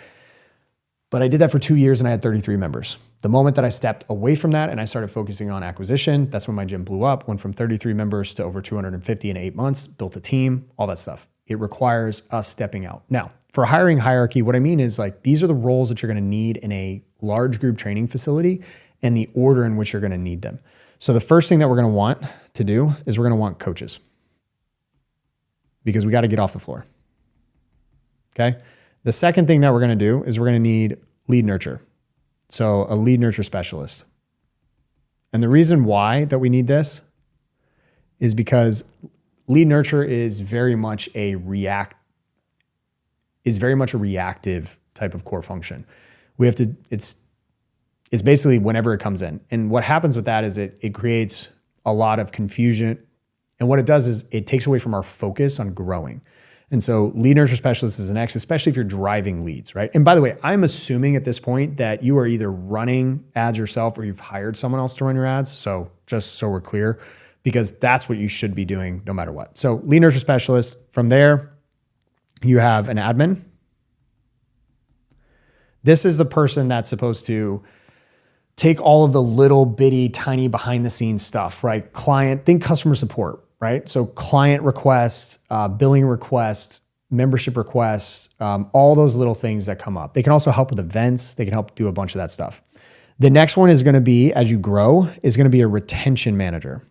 But I did that for 2 years and I had 33 members. The moment that I stepped away from that and I started focusing on acquisition, that's when my gym blew up, went from 33 members to over 250 in 8 months, built a team, all that stuff. It requires us stepping out. Now, for a hiring hierarchy, what I mean is like, these are the roles that you're going to need in a large group training facility and the order in which you're going to need them. So the first thing that we're going to want to do is we're going to want coaches, because we got to get off the floor. Okay. The second thing that we're going to do is we're going to need lead nurture. So a lead nurture specialist. And the reason why that we need this is because lead nurture is very much a reactive type of core function. We have to, it's basically whenever it comes in. And what happens with that is it creates a lot of confusion. And what it does is it takes away from our focus on growing. And so lead nurture specialist is an X, especially if you're driving leads, right? And by the way, I'm assuming at this point that you are either running ads yourself or you've hired someone else to run your ads. So just so we're clear, because that's what you should be doing no matter what. So lead nurture specialist, from there, you have an admin. This is the person that's supposed to take all of the little bitty tiny behind the scenes stuff, right? Think customer support, right? So client requests, billing requests, membership requests, all those little things that come up. They can also help with events. They can help do a bunch of that stuff. The next one is going to be, as you grow, is going to be a retention manager.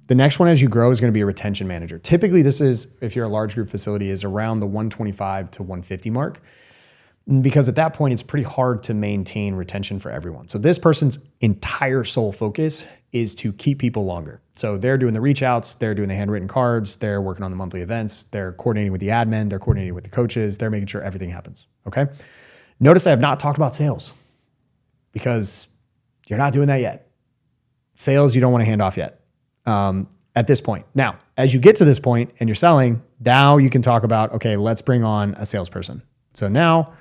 The next one as you grow is going to be a retention manager. Typically this is, if you're a large group facility, is around the 125 to 150 mark. Because at that point, it's pretty hard to maintain retention for everyone. So this person's entire sole focus is to keep people longer. So they're doing the reach outs, they're doing the handwritten cards, they're working on the monthly events, they're coordinating with the admin, they're coordinating with the coaches, they're making sure everything happens, okay? Notice I have not talked about sales because you're not doing that yet. Sales, you don't want to hand off yet at this point. Now, as you get to this point and you're selling, now you can talk about, okay, let's bring on a salesperson. So now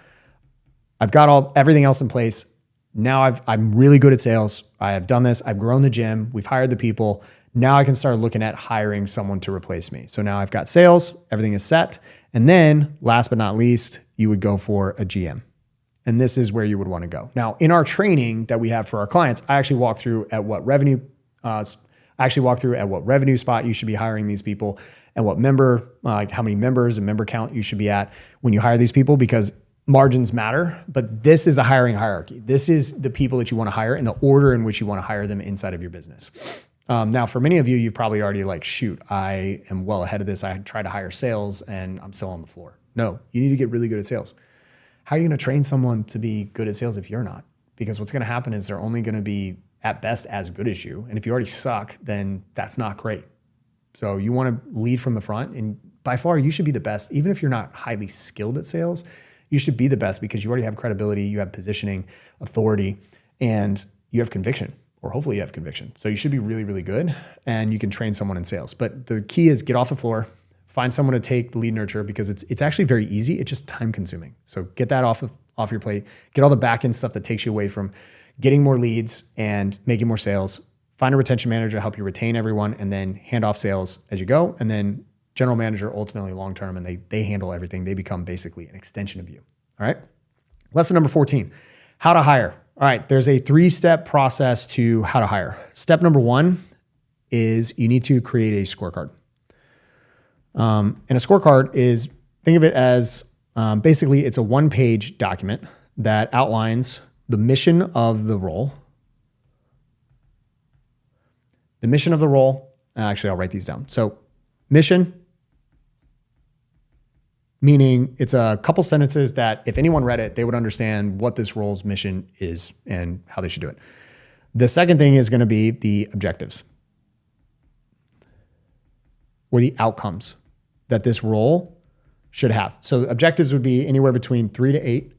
I've got everything else in place. Now I'm really good at sales. I have done this. I've grown the gym. We've hired the people. Now I can start looking at hiring someone to replace me. So now I've got sales. Everything is set. And then last but not least, you would go for a GM. And this is where you would want to go. Now, in our training that we have for our clients, I actually walk through at what revenue spot you should be hiring these people and what how many members and member count you should be at when you hire these people, because margins matter, but this is the hiring hierarchy. This is the people that you want to hire and the order in which you want to hire them inside of your business. Now, for many of you, you've probably already shoot, I am well ahead of this. I try to hire sales and I'm still on the floor. No, you need to get really good at sales. How are you going to train someone to be good at sales if you're not? Because what's going to happen is they're only going to be at best as good as you. And if you already suck, then that's not great. So you want to lead from the front, and by far you should be the best. Even if you're not highly skilled at sales, you should be the best because you already have credibility, you have positioning, authority, and you have conviction, or hopefully you have conviction. So you should be really, really good, and you can train someone in sales. But the key is get off the floor, find someone to take the lead nurture, because it's actually very easy. It's just time consuming. So get that off your plate, get all the back end stuff that takes you away from getting more leads and making more sales. Find a retention manager to help you retain everyone, and then hand off sales as you go. And then general manager ultimately long-term, and they handle everything. They become basically an extension of you. All right. Lesson number 14, how to hire. All right. There's a 3-step process to how to hire. Step number 1 is you need to create a scorecard. And a scorecard is, think of it as basically it's a 1-page document that outlines the mission of the role. The mission of the role, actually I'll write these down. So mission, meaning it's a couple sentences that if anyone read it, they would understand what this role's mission is and how they should do it. The second thing is going to be the objectives, or the outcomes that this role should have. So objectives would be anywhere between 3 to 8.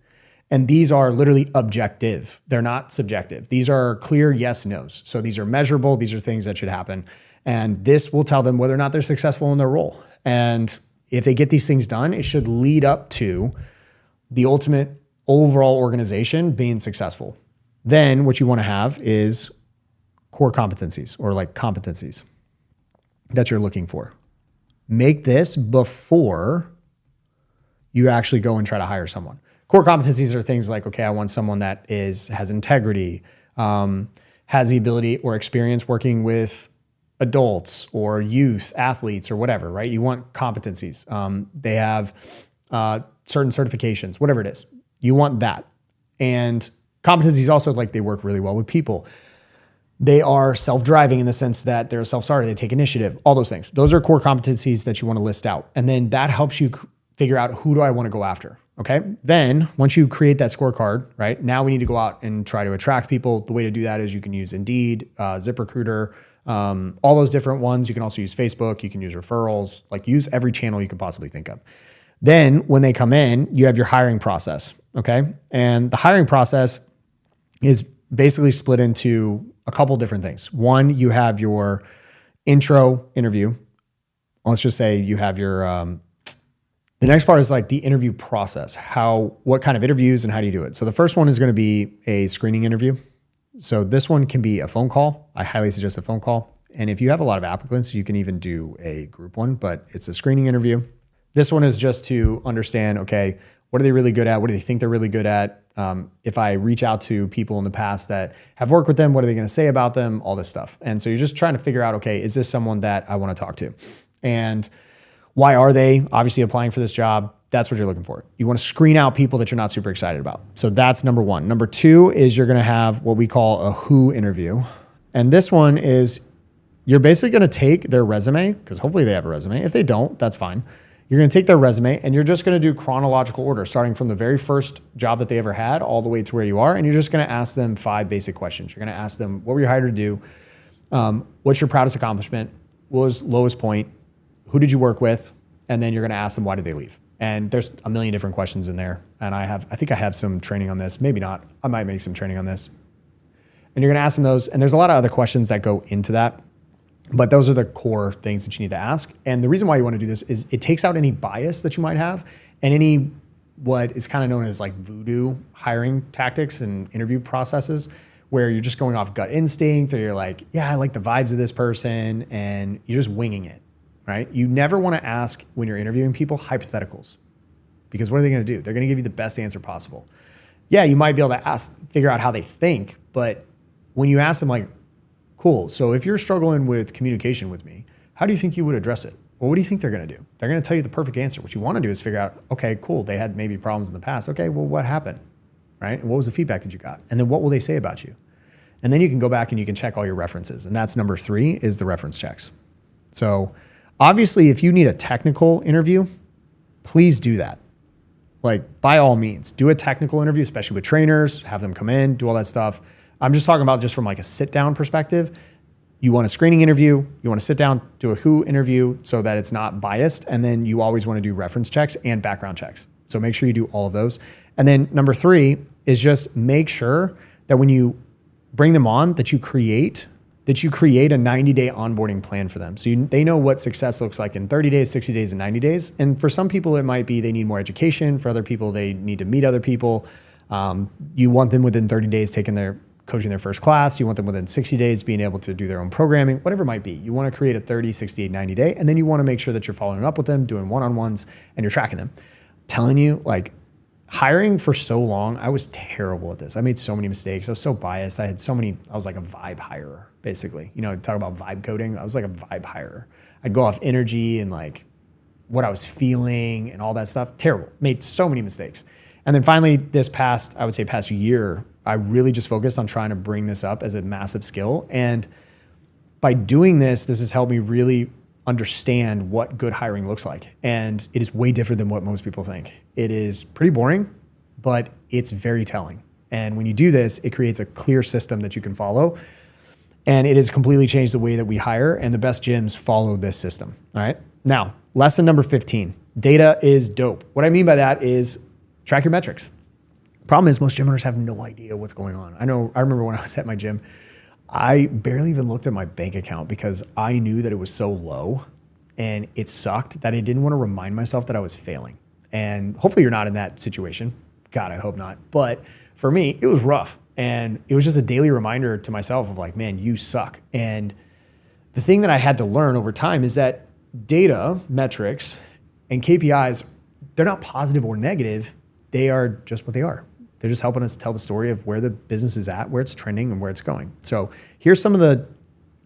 And these are literally objective. They're not subjective. These are clear yes, no's. So these are measurable. These are things that should happen. And this will tell them whether or not they're successful in their role. And if they get these things done, it should lead up to the ultimate overall organization being successful. Then what you want to have is core competencies or like competencies that you're looking for. Make this before you actually go and try to hire someone. Core competencies are things like, okay, I want someone that has integrity, has the ability or experience working with adults or youth, athletes or whatever, right? You want competencies. They have certain certifications, whatever it is. You want that. And competencies also, like, they work really well with people. They are self-driving in the sense that they're self-starter, they take initiative, all those things. Those are core competencies that you want to list out. And then that helps you figure out, who do I want to go after? Okay. Then once you create that scorecard, right, now we need to go out and try to attract people. The way to do that is you can use Indeed, ZipRecruiter, all those different ones. You can also use Facebook. You can use referrals, like use every channel you can possibly think of. Then when they come in, you have your hiring process. Okay. And the hiring process is basically split into a couple different things. One, you have your intro interview. Let's just say you have your, the next part is like the interview process. What kind of interviews and how do you do it? So the first one is going to be a screening interview. So this one can be a phone call. I highly suggest a phone call. And if you have a lot of applicants, you can even do a group one, but it's a screening interview. This one is just to understand, okay, what are they really good at? What do they think they're really good at? If I reach out to people in the past that have worked with them, what are they going to say about them? All this stuff. And so you're just trying to figure out, okay, is this someone that I want to talk to? And why are they obviously applying for this job? That's what you're looking for. You want to screen out people that you're not super excited about. So that's number one. Number two is you're going to have what we call a who interview. And this one is you're basically going to take their resume, because hopefully they have a resume. If they don't, that's fine. You're going to take their resume and you're just going to do chronological order, starting from the very first job that they ever had all the way to where you are. And you're just going to ask them 5 basic questions. You're going to ask them, what were you hired to do? What's your proudest accomplishment? What was lowest point? Who did you work with? And then you're going to ask them, why did they leave? And there's a million different questions in there. And I think I have some training on this. Maybe not. I might make some training on this. And you're going to ask them those. And there's a lot of other questions that go into that. But those are the core things that you need to ask. And the reason why you want to do this is it takes out any bias that you might have and any what is kind of known as like voodoo hiring tactics and interview processes, where you're just going off gut instinct, or you're like, yeah, I like the vibes of this person, and you're just winging it, right? You never want to ask, when you're interviewing people, hypotheticals, because what are they going to do? They're going to give you the best answer possible. Yeah, you might be able to figure out how they think, but when you ask them, like, cool, so if you're struggling with communication with me, how do you think you would address it? Well, what do you think they're going to do? They're going to tell you the perfect answer. What you want to do is figure out, okay, cool, they had maybe problems in the past. Okay, well, what happened, right? And what was the feedback that you got? And then what will they say about you? And then you can go back and you can check all your references. And that's number 3, is the reference checks. So obviously, if you need a technical interview, please do that. Like, by all means, do a technical interview, especially with trainers, have them come in, do all that stuff. I'm just talking about just from like a sit down perspective. You want a screening interview, you want to sit down, do a who interview so that it's not biased. And then you always want to do reference checks and background checks. So make sure you do all of those. And then number 3 is just make sure that when you bring them on, that you create a 90-day onboarding plan for them. So they know what success looks like in 30 days, 60 days, and 90 days. And for some people, it might be they need more education. For other people, they need to meet other people. You want them within 30 days coaching their first class. You want them within 60 days being able to do their own programming, whatever it might be. You want to create a 30, 60, 90 day, and then you want to make sure that you're following up with them, doing one-on-ones, and you're tracking them. I'm telling you, like, hiring for so long, I was terrible at this. I made so many mistakes. I was so biased. I was like a vibe hirer, basically. You know, talk about vibe coding. I was like a vibe hirer. I'd go off energy and like what I was feeling and all that stuff. Terrible. Made so many mistakes. And then finally, this past year, I really just focused on trying to bring this up as a massive skill. And by doing this has helped me really understand what good hiring looks like. And it is way different than what most people think. It is pretty boring, but it's very telling. And when you do this, it creates a clear system that you can follow. And it has completely changed the way that we hire, and the best gyms follow this system. All right. Now, lesson number 15, data is dope. What I mean by that is track your metrics. Problem is, most gym owners have no idea what's going on. I remember when I was at my gym, I barely even looked at my bank account because I knew that it was so low and it sucked that I didn't want to remind myself that I was failing. And hopefully you're not in that situation. God, I hope not. But for me, it was rough. And it was just a daily reminder to myself of like, man, you suck. And the thing that I had to learn over time is that data, metrics, and KPIs, they're not positive or negative. They are just what they are. They're just helping us tell the story of where the business is at, where it's trending, and where it's going. So here's some of the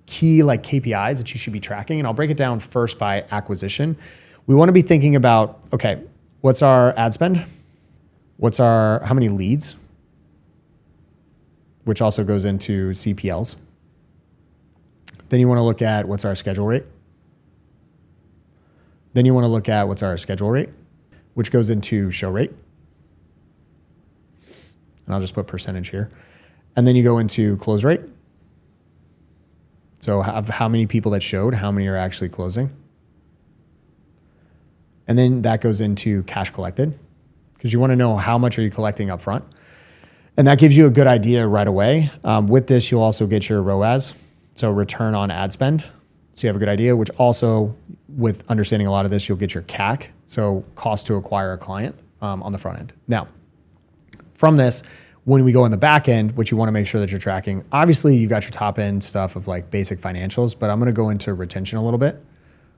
key like KPIs that you should be tracking. And I'll break it down first by acquisition. We want to be thinking about, okay, what's our ad spend? How many leads? Which also goes into CPLs. Then you want to look at what's our schedule rate. Then you want to look at what's our schedule rate, which goes into show rate. And I'll just put percentage here. And then you go into close rate. So how many people that showed, how many are actually closing. And then that goes into cash collected, because you want to know how much are you collecting up front. And that gives you a good idea right away. With this, you'll also get your ROAS, so return on ad spend. So you have a good idea, which also with understanding a lot of this, you'll get your CAC, so cost to acquire a client on the front end. Now, from this, when we go in the back end, what you want to make sure that you're tracking, obviously you've got your top end stuff of like basic financials, but I'm going to go into retention a little bit.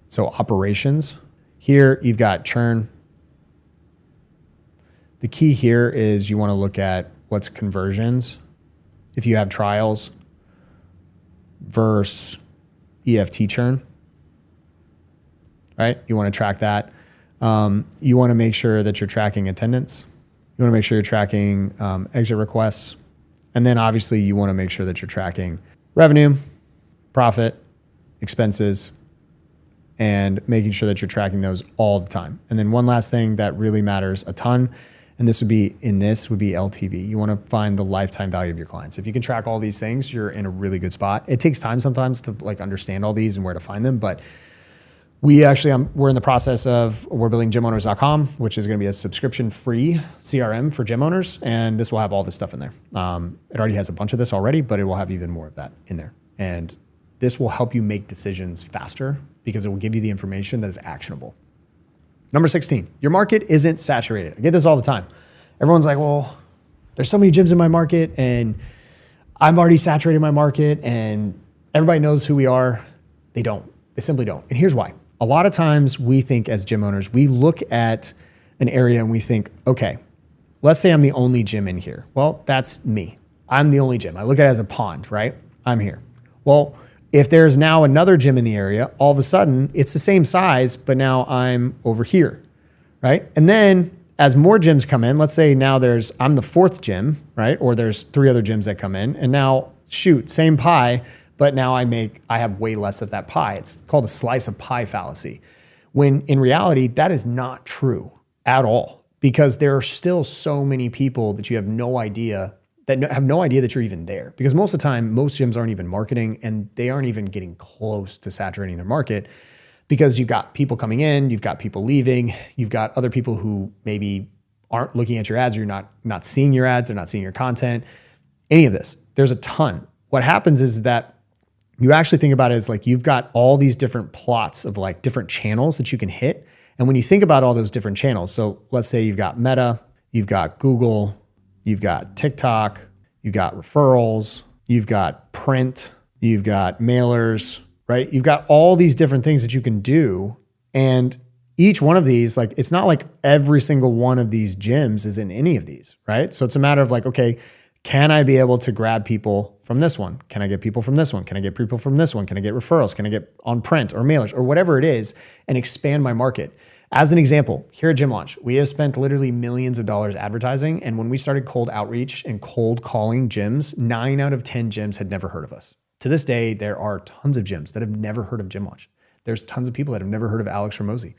So operations, here you've got churn. The key here is you want to look at what's conversions, if you have trials, versus EFT churn, right? You want to track that. You want to make sure that you're tracking attendance. You want to make sure you're tracking exit requests. And then obviously you want to make sure that you're tracking revenue, profit, expenses, and making sure that you're tracking those all the time. And then one last thing that really matters a ton, and this would be LTV. You want to find the lifetime value of your clients. If you can track all these things, you're in a really good spot. It takes time sometimes to like understand all these and where to find them, but we're in the process of, we're building gymowners.com, which is going to be a subscription-free CRM for gym owners. And this will have all this stuff in there. It already has a bunch of this already, but it will have even more of that in there. And this will help you make decisions faster because it will give you the information that is actionable. Number 16, your market isn't saturated. I get this all the time. Everyone's like, well, there's so many gyms in my market and I'm already saturated my market and everybody knows who we are. They don't. They simply don't. And here's why. A lot of times we think as gym owners, we look at an area and we think, okay, let's say I'm the only gym in here. Well, that's me. I'm the only gym. I look at it as a pond, right? I'm here. Well, if there's now another gym in the area, all of a sudden it's the same size, but now I'm over here, right? And then as more gyms come in, let's say now I'm the fourth gym, right? Or there's 3 other gyms that come in and now shoot, same pie, but now I have way less of that pie. It's called a slice of pie fallacy. When in reality, that is not true at all, because there are still so many people that you have no idea that you're even there. Because most of the time, most gyms aren't even marketing and they aren't even getting close to saturating their market, because you've got people coming in, you've got people leaving, you've got other people who maybe aren't looking at your ads, or you're not seeing your ads, they're not seeing your content, any of this. There's a ton. What happens is that you actually think about it as like you've got all these different plots of like different channels that you can hit. And when you think about all those different channels, so let's say you've got Meta, you've got Google, you've got TikTok, you've got referrals, you've got print, you've got mailers, right? You've got all these different things that you can do. And each one of these, like, it's not like every single one of these gyms is in any of these, right? So it's a matter of like, okay, can I be able to grab people from this one? Can I get people from this one? Can I get people from this one? Can I get referrals? Can I get on print or mailers or whatever it is and expand my market? As an example, here at Gym Launch, we have spent literally millions of dollars advertising. And when we started cold outreach and cold calling gyms, 9 out of 10 gyms had never heard of us. To this day, there are tons of gyms that have never heard of Gym Launch. There's tons of people that have never heard of Alex Ramosi.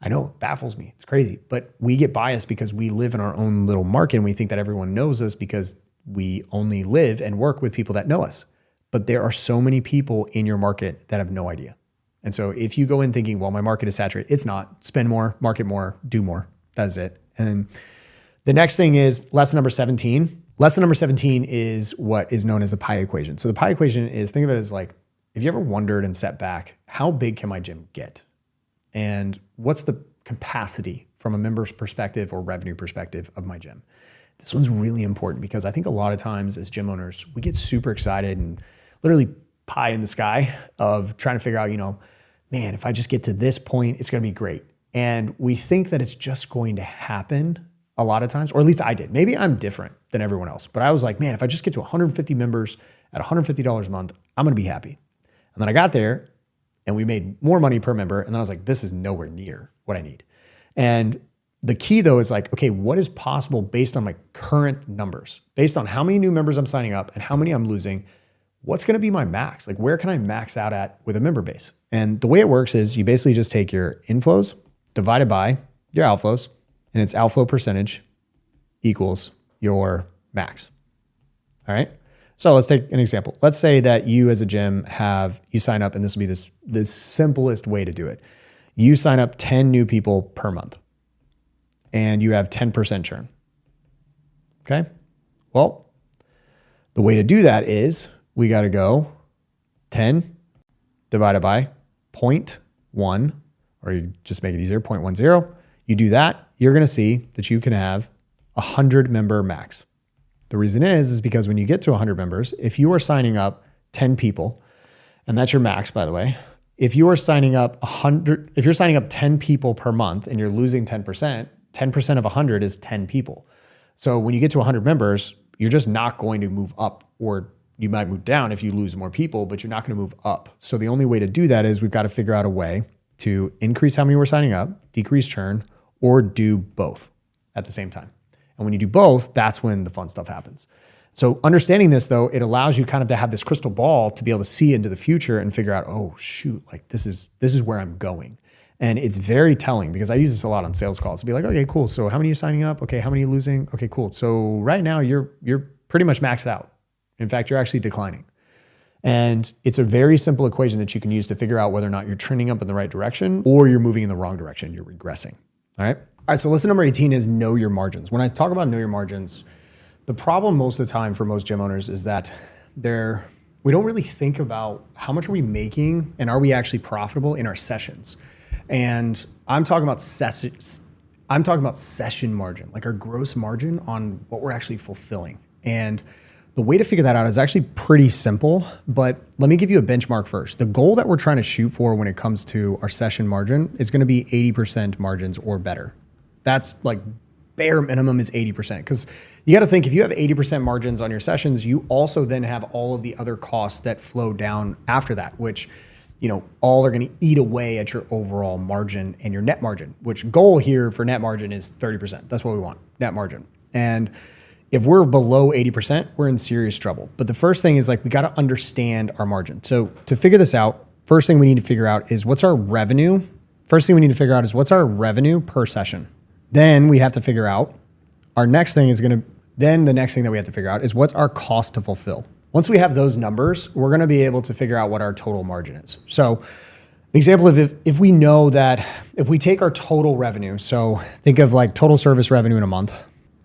I know, it baffles me. It's crazy. But we get biased because we live in our own little market and we think that everyone knows us because we only live and work with people that know us. But there are so many people in your market that have no idea. And so if you go in thinking, well, my market is saturated, it's not. Spend more, market more, do more. That's it. And the next thing is lesson number 17. Lesson number 17 is what is known as a pie equation. So the pie equation is, think of it as like, if you ever wondered and sat back, how big can my gym get? And what's the capacity from a member's perspective or revenue perspective of my gym? This one's really important because I think a lot of times as gym owners, we get super excited and literally pie in the sky of trying to figure out, man, if I just get to this point, it's going to be great. And we think that it's just going to happen a lot of times, or at least I did. Maybe I'm different than everyone else, but I was like, man, if I just get to 150 members at $150 a month, I'm going to be happy. And then I got there and we made more money per member. And then I was like, this is nowhere near what I need. And the key though is like, okay, what is possible based on my current numbers, based on how many new members I'm signing up and how many I'm losing? What's going to be my max? Like, where can I max out at with a member base? And the way it works is you basically just take your inflows divided by your outflows, and its outflow percentage equals your max. All right. So let's take an example. Let's say that you as a gym you sign up, and this will be the simplest way to do it. You sign up 10 new people per month and you have 10% churn. Okay. Well, the way to do that is we got to go 10 divided by 0.1, or you just make it easier, 0.10. You do that, you're going to see that you can have 100 member max. The reason is because when you get to 100 members, if you are signing up 10 people, and that's your max, by the way, if you are signing up 10 people per month and you're losing 10%, 10% of 100 is 10 people. So when you get to 100 members, you're just not going to move up, or you might move down if you lose more people, but you're not going to move up. So the only way to do that is we've got to figure out a way to increase how many we're signing up, decrease churn, or do both at the same time. And when you do both, that's when the fun stuff happens. So understanding this though, it allows you kind of to have this crystal ball to be able to see into the future and figure out, oh shoot, like this is where I'm going. And it's very telling because I use this a lot on sales calls to be like, okay, cool. So how many are you signing up? Okay, how many are you losing? Okay, cool. So right now you're pretty much maxed out. In fact, you're actually declining. And it's a very simple equation that you can use to figure out whether or not you're trending up in the right direction or you're moving in the wrong direction, you're regressing. All right. All right. So lesson number 18 is know your margins. When I talk about know your margins, the problem most of the time for most gym owners is that we don't really think about how much are we making and are we actually profitable in our sessions. And I'm talking about session margin, like our gross margin on what we're actually fulfilling. And the way to figure that out is actually pretty simple, but let me give you a benchmark first. The goal that we're trying to shoot for when it comes to our session margin is going to be 80% margins or better. That's like bare minimum is 80%. Because you got to think if you have 80% margins on your sessions, you also then have all of the other costs that flow down after that, which all are going to eat away at your overall margin and your net margin, which goal here for net margin is 30%. That's what we want, net margin. And if we're below 80%, we're in serious trouble. But the first thing is like, we got to understand our margin. So to figure this out, first thing we need to figure out is what's our revenue. First thing we need to figure out is what's our revenue per session. Then we have to figure out the next thing that we have to figure out is what's our cost to fulfill. Once we have those numbers, we're going to be able to figure out what our total margin is. So an example of if we know that if we take our total revenue, so think of like total service revenue in a month,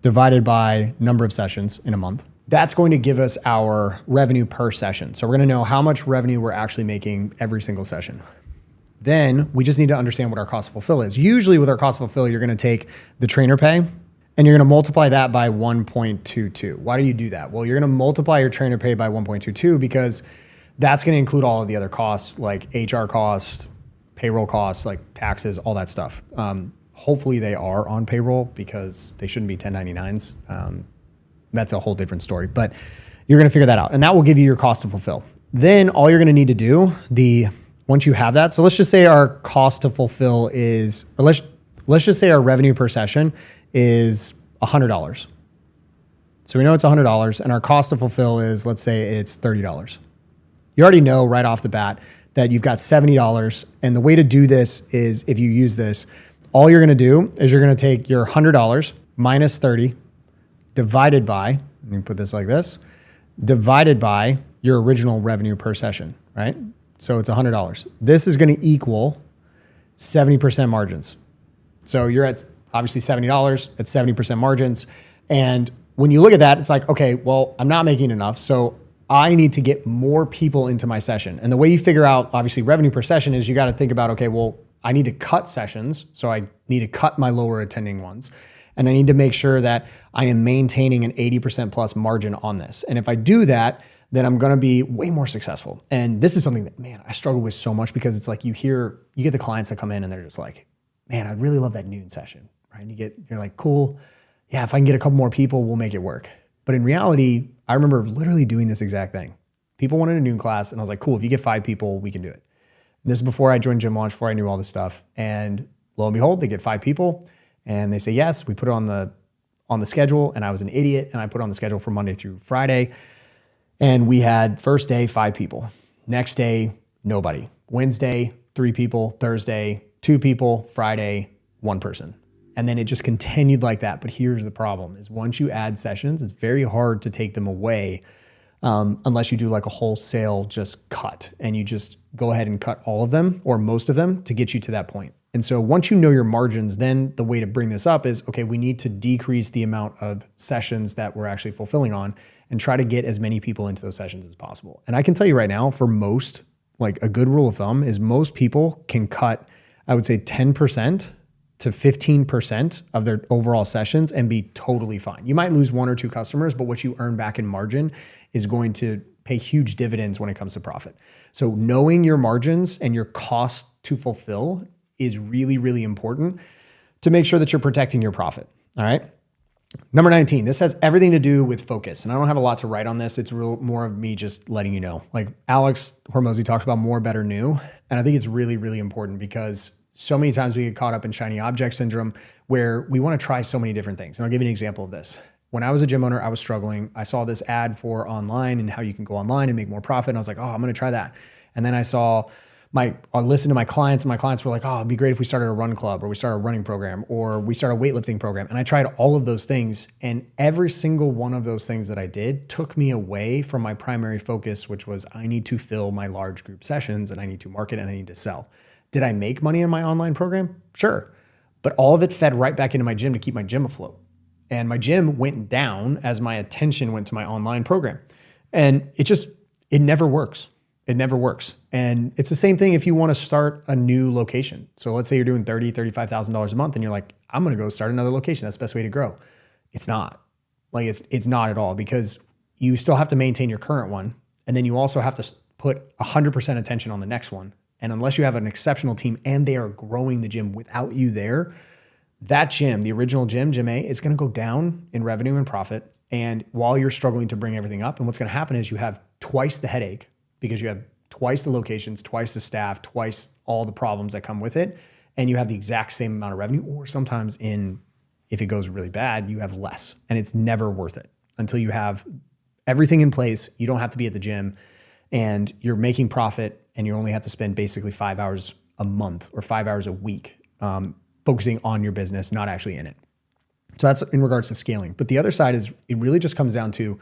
divided by number of sessions in a month. That's going to give us our revenue per session. So we're going to know how much revenue we're actually making every single session. Then we just need to understand what our cost to fulfill is. Usually with our cost to fulfill, you're going to take the trainer pay and you're going to multiply that by 1.22. Why do you do that? Well, you're going to multiply your trainer pay by 1.22 because that's going to include all of the other costs like HR costs, payroll costs, like taxes, all that stuff. Hopefully they are on payroll because they shouldn't be 1099s. That's a whole different story, but you're going to figure that out and that will give you your cost to fulfill. Then all you're going to need to do once you have that. So let's just say our cost to fulfill is, or let's just say our revenue per session is $100. So we know it's $100 and our cost to fulfill is, let's say it's $30. You already know right off the bat that you've got $70. And the way to do this is if you use this, all you're going to do is you're going to take your $100 minus 30 divided by, let me put this like this, divided by your original revenue per session, right? So it's $100. This is going to equal 70% margins. So you're at obviously $70 at 70% margins. And when you look at that, it's like, okay, well, I'm not making enough. So I need to get more people into my session. And the way you figure out obviously revenue per session is you got to think about, okay, well, I need to cut sessions. So I need to cut my lower attending ones. And I need to make sure that I am maintaining an 80% plus margin on this. And if I do that, then I'm going to be way more successful. And this is something that, man, I struggle with so much, because it's like you get the clients that come in and they're just like, man, I'd really love that noon session, right? And you're like, cool. Yeah, if I can get a couple more people, we'll make it work. But in reality, I remember literally doing this exact thing. People wanted a noon class, and I was like, cool, if you get 5 people, we can do it. And this is before I joined Gym Launch, before I knew all this stuff. And lo and behold, they get 5 people and they say yes. We put it on the schedule, and I was an idiot, and I put it on the schedule for Monday through Friday. And we had first day, 5 people. Next day, nobody. Wednesday, 3 people. Thursday, 2 people. Friday, 1 person. And then it just continued like that. But here's the problem is once you add sessions, it's very hard to take them away unless you do like a wholesale just cut, and you just go ahead and cut all of them or most of them to get you to that point. And so once you know your margins, then the way to bring this up is, okay, we need to decrease the amount of sessions that we're actually fulfilling on and try to get as many people into those sessions as possible. And I can tell you right now, for most, like a good rule of thumb is most people can cut, I would say 10% to 15% of their overall sessions and be totally fine. You might lose 1 or 2 customers, but what you earn back in margin is going to pay huge dividends when it comes to profit. So knowing your margins and your cost to fulfill is really, really important to make sure that you're protecting your profit. All right. Number 19, this has everything to do with focus. And I don't have a lot to write on this. It's more of me just letting you know. Like Alex Hormozy talks about more, better, new. And I think it's really, really important because so many times we get caught up in shiny object syndrome where we want to try so many different things. And I'll give you an example of this. When I was a gym owner, I was struggling. I saw this ad for online and how you can go online and make more profit. And I was like, oh, I'm going to try that. And then I listened to my clients, and my clients were like, oh, it'd be great if we started a run club, or we started a running program, or we started a weightlifting program. And I tried all of those things. And every single one of those things that I did took me away from my primary focus, which was I need to fill my large group sessions, and I need to market, and I need to sell. Did I make money in my online program? Sure. But all of it fed right back into my gym to keep my gym afloat. And my gym went down as my attention went to my online program. And it never works. It never works. And it's the same thing if you want to start a new location. So let's say you're doing $30,000, $35,000 a month and you're like, I'm going to go start another location. That's the best way to grow. It's not. Like it's not at all, because you still have to maintain your current one. And then you also have to put 100% attention on the next one. And unless you have an exceptional team and they are growing the gym without you there, that gym, the original gym, Gym A, is going to go down in revenue and profit. And while you're struggling to bring everything up, and what's going to happen is you have twice the headache because you have twice the locations, twice the staff, twice all the problems that come with it. And you have the exact same amount of revenue, or sometimes if it goes really bad, you have less. And it's never worth it until you have everything in place. You don't have to be at the gym and you're making profit, and you only have to spend basically 5 hours a month or 5 hours a week focusing on your business, not actually in it. So that's in regards to scaling. But the other side is it really just comes down to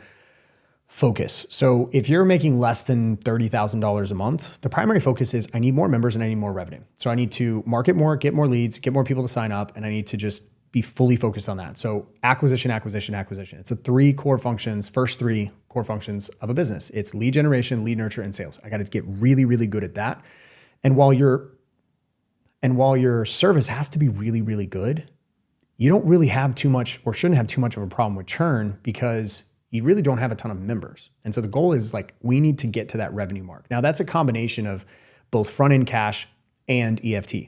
focus. So if you're making less than $30,000 a month, the primary focus is I need more members and I need more revenue. So I need to market more, get more leads, get more people to sign up, and I need to just be fully focused on that. So acquisition, acquisition, acquisition. It's the first three core functions of a business. It's lead generation, lead nurture, and sales. I got to get really, really good at that. And while your service has to be really, really good, you don't really have too much, or shouldn't have too much of a problem with churn, because you really don't have a ton of members. And so the goal is like, we need to get to that revenue mark. Now that's a combination of both front-end cash and EFT.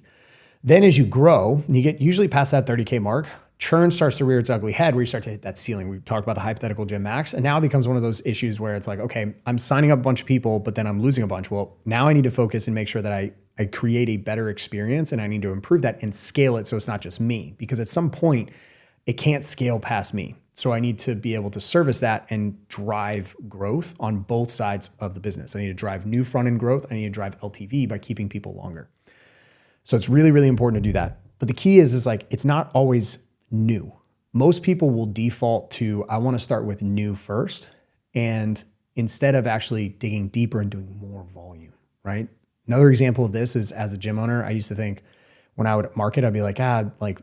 Then as you grow, you get usually past that 30K mark, churn starts to rear its ugly head where you start to hit that ceiling. We talked about the hypothetical gym max, and now it becomes one of those issues where it's like, okay, I'm signing up a bunch of people, but then I'm losing a bunch. Well, now I need to focus and make sure that I create a better experience, and I need to improve that and scale it so it's not just me, because at some point it can't scale past me. So I need to be able to service that and drive growth on both sides of the business. I need to drive new front-end growth. I need to drive LTV by keeping people longer. So it's really, really important to do that. But the key is like, it's not always new. Most people will default to, I want to start with new first, and instead of actually digging deeper and doing more volume, right? Another example of this is, as a gym owner, I used to think when I would market, I'd be like, like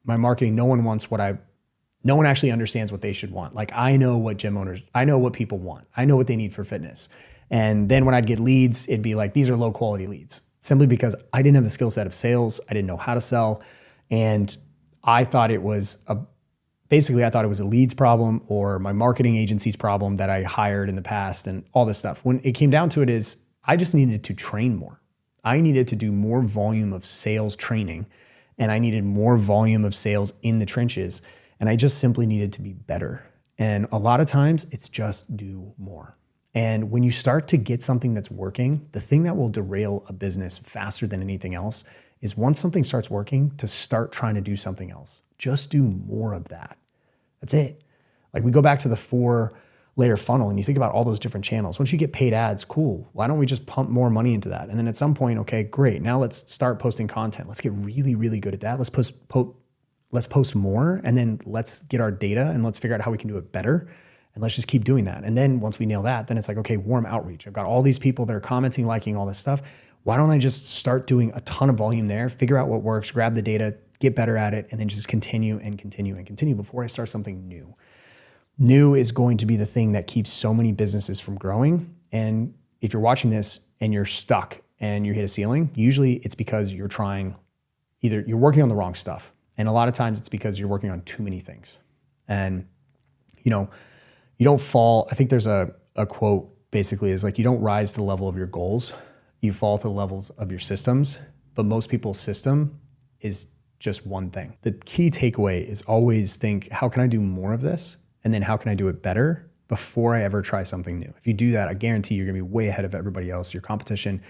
my marketing, no one actually understands what they should want. Like I know what people want. I know what they need for fitness. And then when I'd get leads, it'd be like, these are low quality leads, simply because I didn't have the skill set of sales. I didn't know how to sell. And I thought it was basically I thought it was a leads problem or my marketing agency's problem that I hired in the past and all this stuff. When it came down to it is I just needed to train more. I needed to do more volume of sales training, and I needed more volume of sales in the trenches. And I just simply needed to be better. And a lot of times it's just do more. And when you start to get something that's working, the thing that will derail a business faster than anything else is once something starts working, to start trying to do something else. Just do more of that. That's it. Like we go back to the 4-layer funnel and you think about all those different channels. Once you get paid ads, cool. Why don't we just pump more money into that? And then at some point, okay, great. Now let's start posting content. Let's get really, really good at that. Let's post more, and then let's get our data and let's figure out how we can do it better. And let's just keep doing that. And then once we nail that, then it's like, okay, warm outreach. I've got all these people that are commenting, liking all this stuff. Why don't I just start doing a ton of volume there, figure out what works, grab the data, get better at it, and then just continue and continue and continue before I start something new. New is going to be the thing that keeps so many businesses from growing. And if you're watching this and you're stuck and you hit a ceiling, usually it's because you're working on the wrong stuff. And a lot of times it's because you're working on too many things. And, you don't fall. I think there's a quote basically is like, you don't rise to the level of your goals. You fall to the levels of your systems. But most people's system is just one thing. The key takeaway is always think, how can I do more of this? And then how can I do it better before I ever try something new? If you do that, I guarantee you're gonna be way ahead of everybody else, your competition.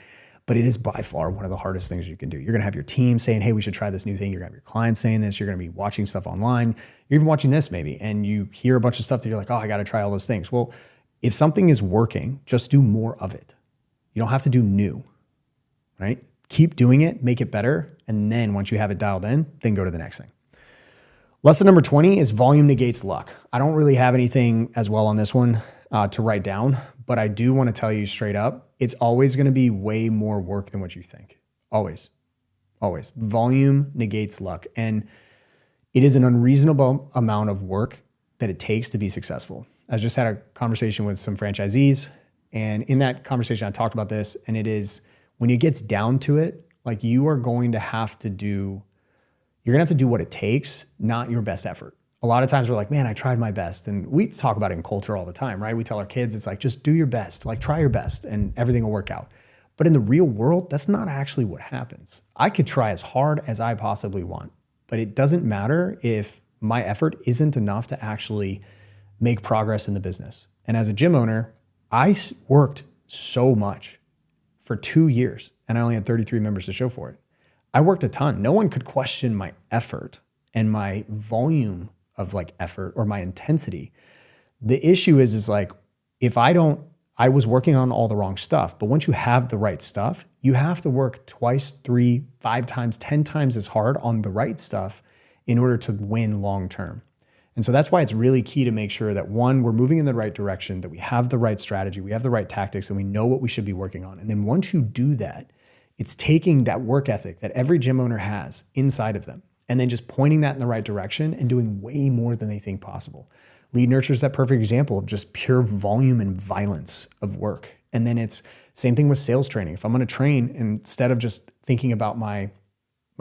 But it is by far one of the hardest things you can do. You're gonna have your team saying, hey, we should try this new thing. You're gonna have your clients saying this. You're gonna be watching stuff online. You're even watching this maybe, and you hear a bunch of stuff that you're like, oh, I gotta try all those things. Well, if something is working, just do more of it. You don't have to do new, right? Keep doing it, make it better. And then once you have it dialed in, then go to the next thing. Lesson number 20 is volume negates luck. I don't really have anything as well on this one to write down, but I do want to tell you straight up, it's always going to be way more work than what you think. Always, always. Volume negates luck. And it is an unreasonable amount of work that it takes to be successful. I just had a conversation with some franchisees, and in that conversation, I talked about this, and it is when it gets down to it, like you're going to have to do what it takes, not your best effort. A lot of times we're like, man, I tried my best. And we talk about it in culture all the time, right? We tell our kids, it's like, just do your best, like try your best and everything will work out. But in the real world, that's not actually what happens. I could try as hard as I possibly want, but it doesn't matter if my effort isn't enough to actually make progress in the business. And as a gym owner, I worked so much for 2 years and I only had 33 members to show for it. I worked a ton. No one could question my effort and my volume of like effort or my intensity. The issue is like, I was working on all the wrong stuff, but once you have the right stuff, you have to work twice, 3, 5 times, 10 times as hard on the right stuff in order to win long-term. And so that's why it's really key to make sure that one, we're moving in the right direction, that we have the right strategy, we have the right tactics, and we know what we should be working on. And then once you do that, it's taking that work ethic that every gym owner has inside of them and then just pointing that in the right direction and doing way more than they think possible. Lead Nurture is that perfect example of just pure volume and violence of work. And then it's same thing with sales training. If I'm going to train, instead of just thinking about my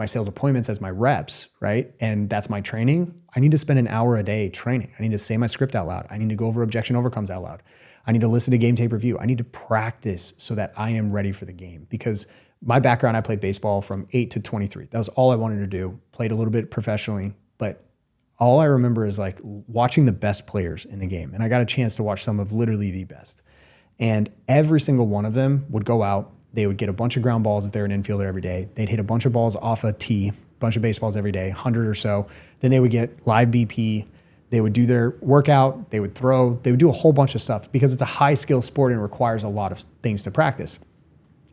sales appointments as my reps, right? And that's my training, I need to spend an hour a day training. I need to say my script out loud. I need to go over objection overcomes out loud. I need to listen to game tape review. I need to practice so that I am ready for the game. Because my background, I played baseball from 8 to 23. That was all I wanted to do. Played a little bit professionally, but all I remember is like watching the best players in the game. And I got a chance to watch some of literally the best. And every single one of them would go out. They would get a bunch of ground balls if they're an infielder every day. They'd hit a bunch of balls off a tee, bunch of baseballs every day, 100 or so. Then they would get live BP. They would do their workout. They would throw. They would do a whole bunch of stuff because it's a high skill sport and requires a lot of things to practice.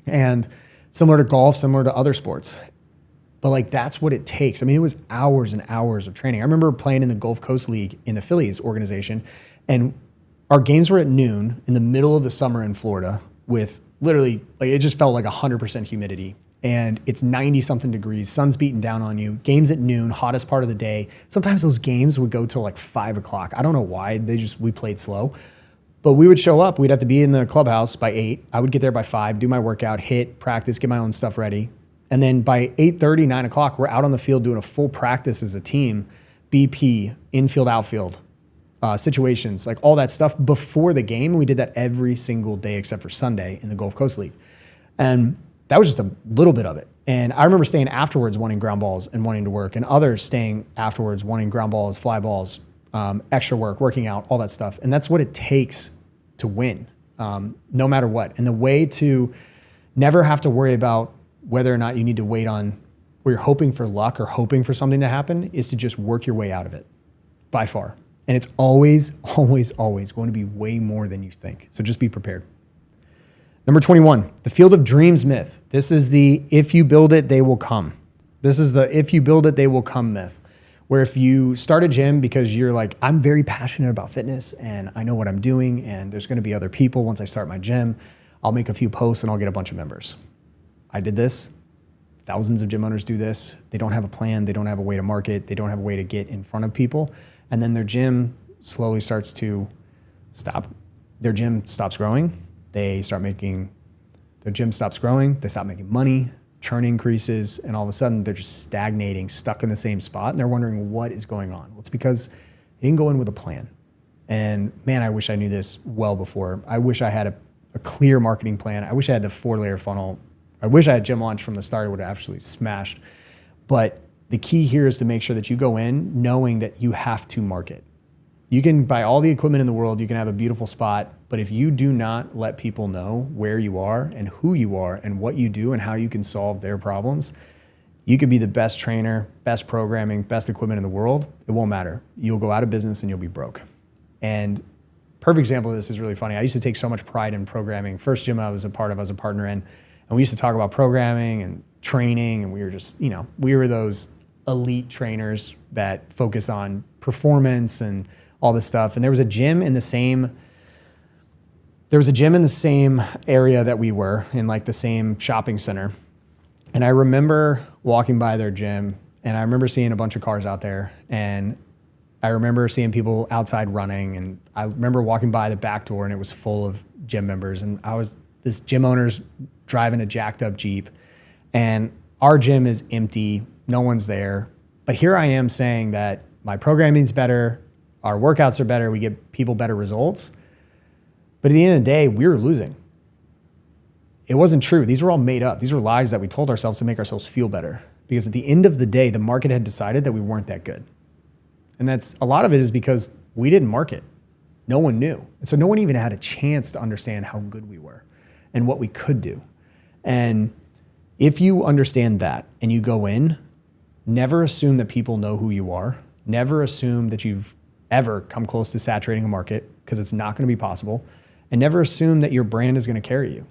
And similar to golf, similar to other sports. But like, that's what it takes. I mean, it was hours and hours of training. I remember playing in the Gulf Coast League in the Phillies organization, and our games were at noon in the middle of the summer in Florida with literally, like, it just felt like 100% humidity. And it's 90 something degrees, sun's beating down on you, games at noon, hottest part of the day. Sometimes those games would go till like 5 o'clock. I don't know why, we played slow. But we would show up, we'd have to be in the clubhouse by 8. I would get there by 5, do my workout, hit, practice, get my own stuff ready. And then by 8:30, 9 o'clock, we're out on the field doing a full practice as a team BP, infield, outfield, situations, like all that stuff before the game. We did that every single day except for Sunday in the Gulf Coast League. And that was just a little bit of it. And I remember staying afterwards wanting ground balls and wanting to work, and others staying afterwards wanting ground balls, fly balls, extra work, working out, all that stuff. And that's what it takes to win, no matter what. And the way to never have to worry about whether or not you need to wait on, or you're hoping for luck or hoping for something to happen, is to just work your way out of it, by far. And it's always, always, always going to be way more than you think. So just be prepared. Number 21, the field of dreams myth. This is the if you build it, they will come. This is the if you build it, they will come myth. Where if you start a gym because you're like, I'm very passionate about fitness and I know what I'm doing and there's going to be other people once I start my gym, I'll make a few posts and I'll get a bunch of members. I did this. Thousands of gym owners do this. They don't have a plan. They don't have a way to market. They don't have a way to get in front of people. And then their gym slowly starts to stop. Their gym stops growing. Their gym stops growing. They stop making money. Churn increases. And all of a sudden they're just stagnating, stuck in the same spot. And they're wondering what is going on. Well, it's because they didn't go in with a plan. And man, I wish I knew this well before. I wish I had a clear marketing plan. I wish I had the 4-layer funnel. I wish I had gym launch from the start. It would have absolutely smashed. But the key here is to make sure that you go in knowing that you have to market. You can buy all the equipment in the world. You can have a beautiful spot. But if you do not let people know where you are and who you are and what you do and how you can solve their problems, you could be the best trainer, best programming, best equipment in the world. It won't matter. You'll go out of business and you'll be broke. And perfect example of this is really funny. I used to take so much pride in programming. First gym I was a part of, I was a partner in, and we used to talk about programming and training, and we were just, we were those elite trainers that focus on performance and all this stuff. And there was a gym in the same area that we were in, like the same shopping center. And I remember walking by their gym and I remember seeing a bunch of cars out there, and I remember seeing people outside running, and I remember walking by the back door and it was full of gym members, and this gym owner's driving a jacked up Jeep and our gym is empty. No one's there. But here I am saying that my programming's better, our workouts are better, we get people better results. But at the end of the day, we were losing. It wasn't true. These were all made up. These were lies that we told ourselves to make ourselves feel better. Because at the end of the day, the market had decided that we weren't that good. And a lot of it is because we didn't market. No one knew. And so no one even had a chance to understand how good we were and what we could do. And if you understand that and you go in, never assume that people know who you are. Never assume that you've ever come close to saturating a market, because it's not going to be possible. And never assume that your brand is going to carry you.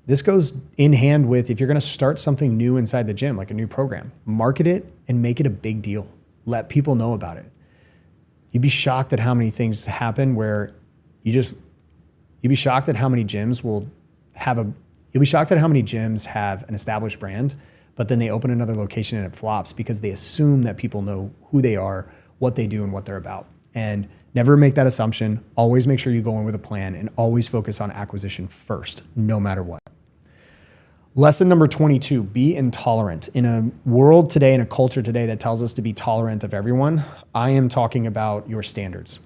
This goes in hand with, if you're going to start something new inside the gym, like a new program, market it and make it a big deal. Let people know about it. You'd be shocked at how many things happen where you'd be shocked at how many gyms have an established brand, but then they open another location and it flops because they assume that people know who they are, what they do, and what they're about. And never make that assumption. Always make sure you go in with a plan, and always focus on acquisition first, no matter what. Lesson number 22, be intolerant. In a world today, in a culture today that tells us to be tolerant of everyone, I am talking about your standards.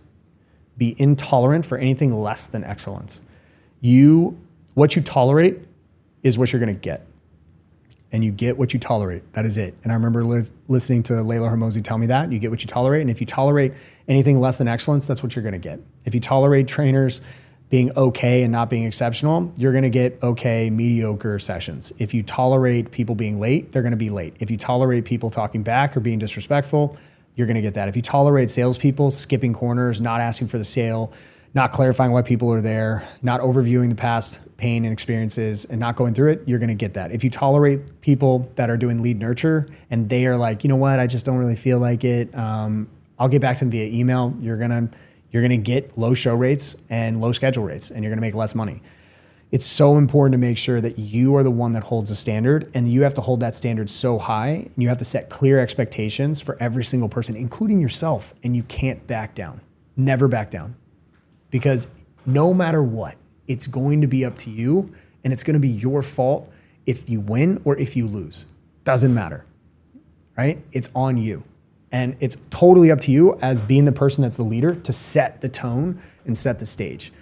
Be intolerant for anything less than excellence. What you tolerate is what you're going to get. And you get what you tolerate. That is it. And I remember listening to Layla Hormozi tell me that. You get what you tolerate. And if you tolerate anything less than excellence, that's what you're going to get. If you tolerate trainers being okay and not being exceptional, you're going to get okay, mediocre sessions. If you tolerate people being late, they're going to be late. If you tolerate people talking back or being disrespectful, you're going to get that. If you tolerate salespeople skipping corners, not asking for the sale, not clarifying why people are there, not overviewing the past pain and experiences and not going through it, you're going to get that. If you tolerate people that are doing lead nurture and they are like, you know what, I just don't really feel like it, I'll get back to them via email, you're going to get low show rates and low schedule rates, and you're going to make less money. It's so important to make sure that you are the one that holds the standard, and you have to hold that standard so high, and you have to set clear expectations for every single person, including yourself, and you can't back down. Never back down. Because no matter what, it's going to be up to you, and it's going to be your fault if you win or if you lose. Doesn't matter, right? It's on you. And it's totally up to you as being the person that's the leader to set the tone and set the stage.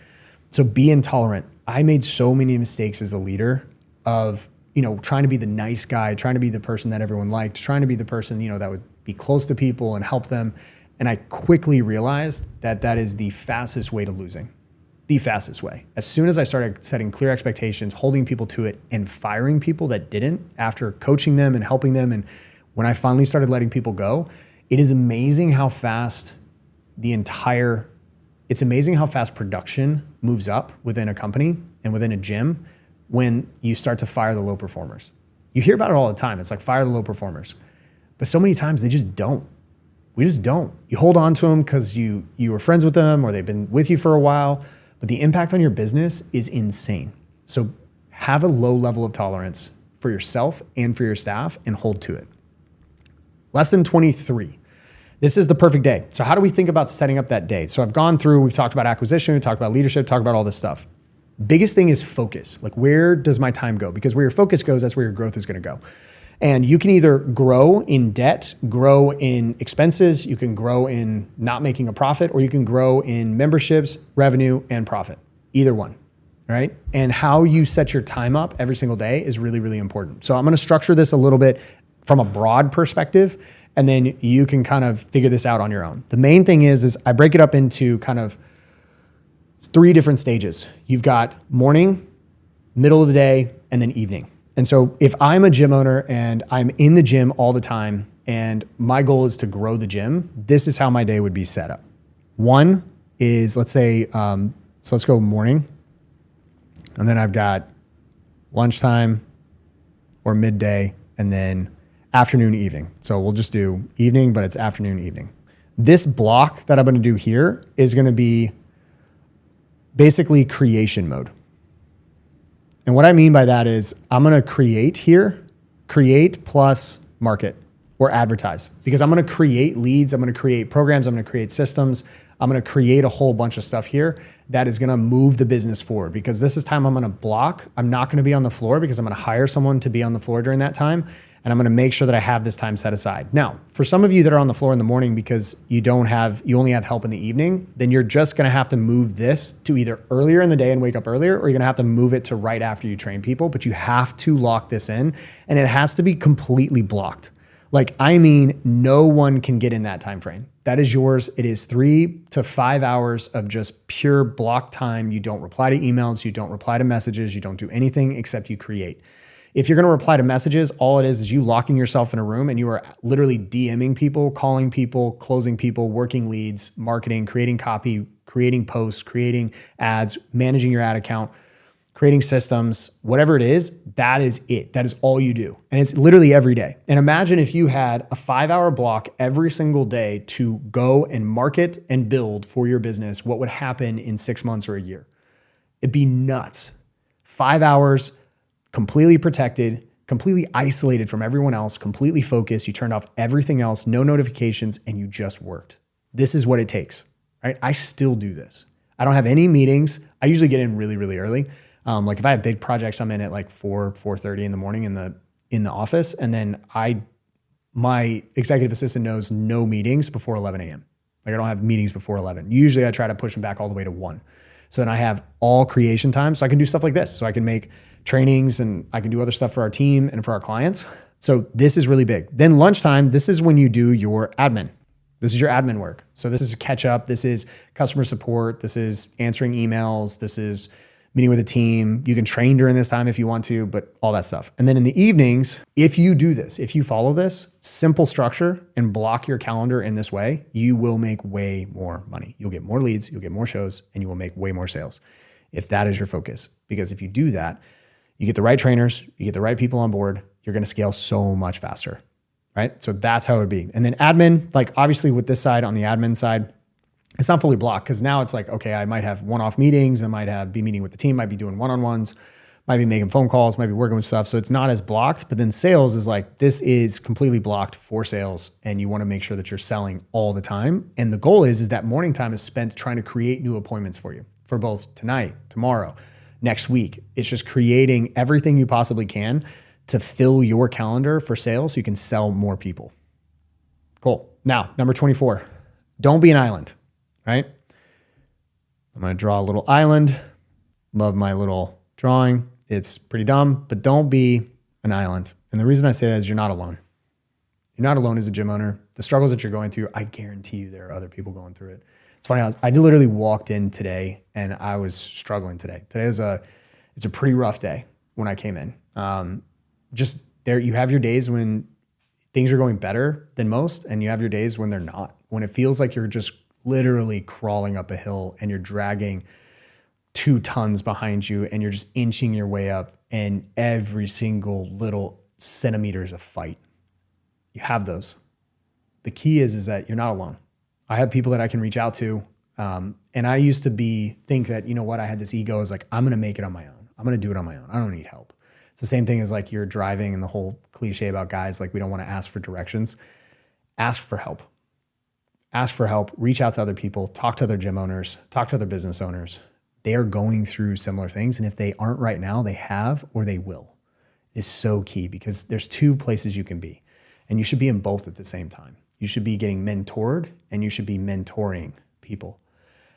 So be intolerant. I made so many mistakes as a leader of, trying to be the nice guy, trying to be the person that everyone liked, trying to be the person, that would be close to people and help them. And I quickly realized that that is the fastest way to losing. The fastest way. As soon as I started setting clear expectations, holding people to it, and firing people that didn't after coaching them and helping them, and when I finally started letting people go, it is amazing how fast it's amazing how fast production moves up within a company and within a gym when you start to fire the low performers. You hear about it all the time. It's like fire the low performers. But so many times they just don't. We just don't. You hold on to them because you were friends with them or they've been with you for a while, but the impact on your business is insane. So have a low level of tolerance for yourself and for your staff and hold to it. Lesson 23. This is the perfect day. So how do we think about setting up that day? So I've gone through, we've talked about acquisition, we've talked about leadership, talked about all this stuff. Biggest thing is focus. Like, where does my time go? Because where your focus goes, that's where your growth is going to go. And you can either grow in debt, grow in expenses, you can grow in not making a profit, or you can grow in memberships, revenue, and profit. Either one, right? And how you set your time up every single day is really, really important. So I'm going to structure this a little bit from a broad perspective, and then you can kind of figure this out on your own. The main thing is I break it up into kind of 3 different stages. You've got morning, middle of the day, and then evening. And so if I'm a gym owner and I'm in the gym all the time and my goal is to grow the gym, this is how my day would be set up. 1 is, let's say, so let's go morning. And then I've got lunchtime or midday and then afternoon, evening. So we'll just do evening, but it's afternoon, evening. This block that I'm going to do here is going to be basically creation mode. And what I mean by that is I'm going to create plus market or advertise, because I'm going to create leads. I'm going to create programs. I'm going to create systems. I'm going to create a whole bunch of stuff here that is going to move the business forward, because this is time I'm going to block. I'm not going to be on the floor because I'm going to hire someone to be on the floor during that time. And I'm going to make sure that I have this time set aside. Now, for some of you that are on the floor in the morning because you only have help in the evening, then you're just going to have to move this to either earlier in the day and wake up earlier, or you're going to have to move it to right after you train people, but you have to lock this in and it has to be completely blocked. Like, I mean, no one can get in that time frame. That is yours. It is 3 to 5 hours of just pure block time. You don't reply to emails. You don't reply to messages. You don't do anything except you create. If you're going to reply to messages, all it is you locking yourself in a room and you are literally DMing people, calling people, closing people, working leads, marketing, creating copy, creating posts, creating ads, managing your ad account, creating systems, whatever it is, that is it. That is all you do. And it's literally every day. And imagine if you had a 5-hour block every single day to go and market and build for your business, what would happen in 6 months or a year? It'd be nuts. 5 hours, completely protected, completely isolated from everyone else, completely focused. You turned off everything else, no notifications, and you just worked. This is what it takes, right? I still do this. I don't have any meetings. I usually get in really, really early. Like if I have big projects, I'm in at like 4:30 in the morning in the office. And then my executive assistant knows no meetings before 11 a.m. Like I don't have meetings before 11. Usually I try to push them back all the way to 1. So then I have all creation time. So I can do stuff like this. So I can make trainings and I can do other stuff for our team and for our clients. So this is really big. Then lunchtime, this is when you do your admin. This is your admin work. So this is catch up. This is customer support. This is answering emails. This is meeting with a team. You can train during this time if you want to, but all that stuff. And then in the evenings, if you do this, if you follow this simple structure and block your calendar in this way, you will make way more money. You'll get more leads, you'll get more shows, and you will make way more sales if that is your focus. Because if you do that, you get the right trainers, you get the right people on board, you're going to scale so much faster, right? So that's how it would be. And then admin, like obviously with this side, on the admin side, it's not fully blocked because now it's like, okay, I might have one-off meetings. I might be meeting with the team, might be doing one-on-ones, might be making phone calls, might be working with stuff. So it's not as blocked, but then sales is like, this is completely blocked for sales. And you want to make sure that you're selling all the time. And the goal is that morning time is spent trying to create new appointments for you for both tonight, tomorrow, next week. It's just creating everything you possibly can to fill your calendar for sales so you can sell more people. Cool. Now, number 24, don't be an island, right? I'm going to draw a little island. Love my little drawing. It's pretty dumb, but don't be an island. And the reason I say that is you're not alone. You're not alone as a gym owner. The struggles that you're going through, I guarantee you there are other people going through it. It's funny, I literally walked in today and I was struggling today. It's a pretty rough day when I came in. Just there, you have your days when things are going better than most, and you have your days when they're not. When it feels like you're just literally crawling up a hill and you're dragging 2 tons behind you and you're just inching your way up, and every single little centimeter is a fight. You have those. The key is that you're not alone. I have people that I can reach out to. And I used to think that, you know what, I had this ego is like, I'm going to make it on my own. I'm going to do it on my own. I don't need help. It's the same thing as like you're driving and the whole cliche about guys, like we don't want to ask for directions. Ask for help. Ask for help. Reach out to other people. Talk to other gym owners. Talk to other business owners. They are going through similar things. And if they aren't right now, they have or they will. It is so key because there's 2 places you can be. And you should be in both at the same time. You should be getting mentored and you should be mentoring people.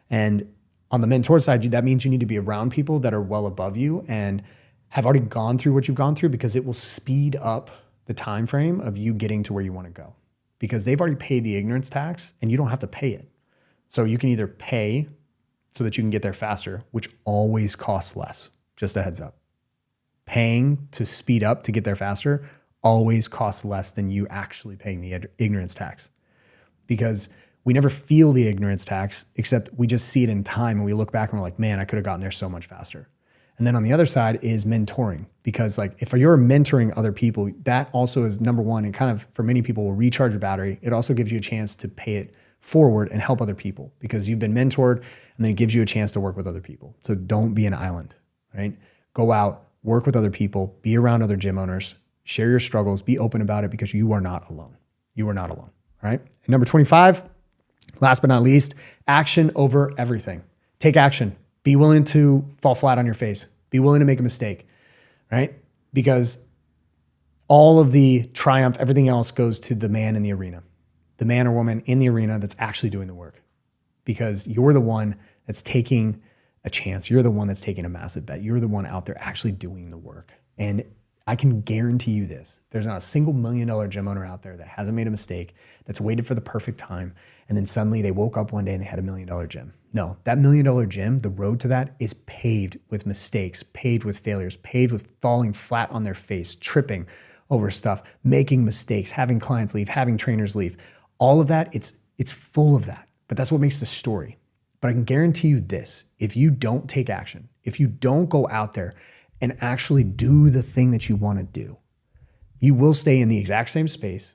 And on the mentor side, that means you need to be around people that are well above you and have already gone through what you've gone through, because it will speed up the time frame of you getting to where you want to go, because they've already paid the ignorance tax and you don't have to pay it. So you can either pay so that you can get there faster, which always costs less. Just a heads up. Paying to speed up to get there faster always costs less than you actually paying the ignorance tax, because we never feel the ignorance tax, except we just see it in time and we look back and we're like, man, I could have gotten there so much faster. And then on the other side is mentoring, because like if you're mentoring other people, that also is number one, and kind of for many people will recharge your battery. It also gives you a chance to pay it forward and help other people because you've been mentored, and then it gives you a chance to work with other people. So don't be an island, right? Go out, work with other people, be around other gym owners, share your struggles, be open about it, because you are not alone. You are not alone, all right? And number 25, last but not least, action over everything. Take action. Be willing to fall flat on your face. Be willing to make a mistake, right? Because all of the triumph, everything else goes to the man in the arena, the man or woman in the arena that's actually doing the work, because you're the one that's taking a chance. You're the one that's taking a massive bet. You're the one out there actually doing the work. And I can guarantee you this. There's not a single $1 million gym owner out there that hasn't made a mistake, that's waited for the perfect time, and then suddenly they woke up one day and they had $1 million gym. No, that $1 million gym, the road to that is paved with mistakes, paved with failures, paved with falling flat on their face, tripping over stuff, making mistakes, having clients leave, having trainers leave. All of that, it's full of that. But that's what makes the story. But I can guarantee you this, if you don't take action, if you don't go out there and actually do the thing that you want to do, you will stay in the exact same space,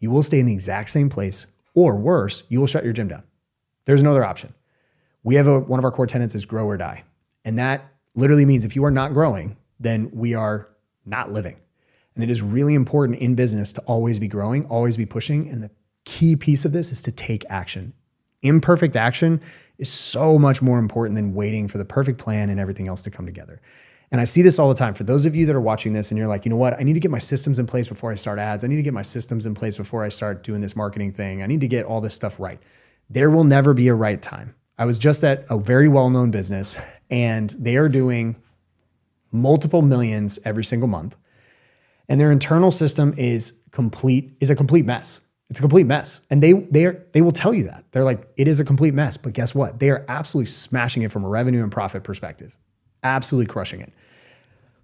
you will stay in the exact same place, or worse, you will shut your gym down. There's no other option. We have one of our core tenets is grow or die. And that literally means if you are not growing, then we are not living. And it is really important in business to always be growing, always be pushing. And the key piece of this is to take action. Imperfect action is so much more important than waiting for the perfect plan and everything else to come together. And I see this all the time. For those of you that are watching this and you're like, you know what, I need to get my systems in place before I start ads. I need to get my systems in place before I start doing this marketing thing. I need to get all this stuff right. There will never be a right time. I was just at a very well-known business and they are doing multiple millions every single month. And their internal system is a complete mess. It's a complete mess. And they will tell you that. They're like, it is a complete mess. But guess what? They are absolutely smashing it from a revenue and profit perspective. Absolutely crushing it.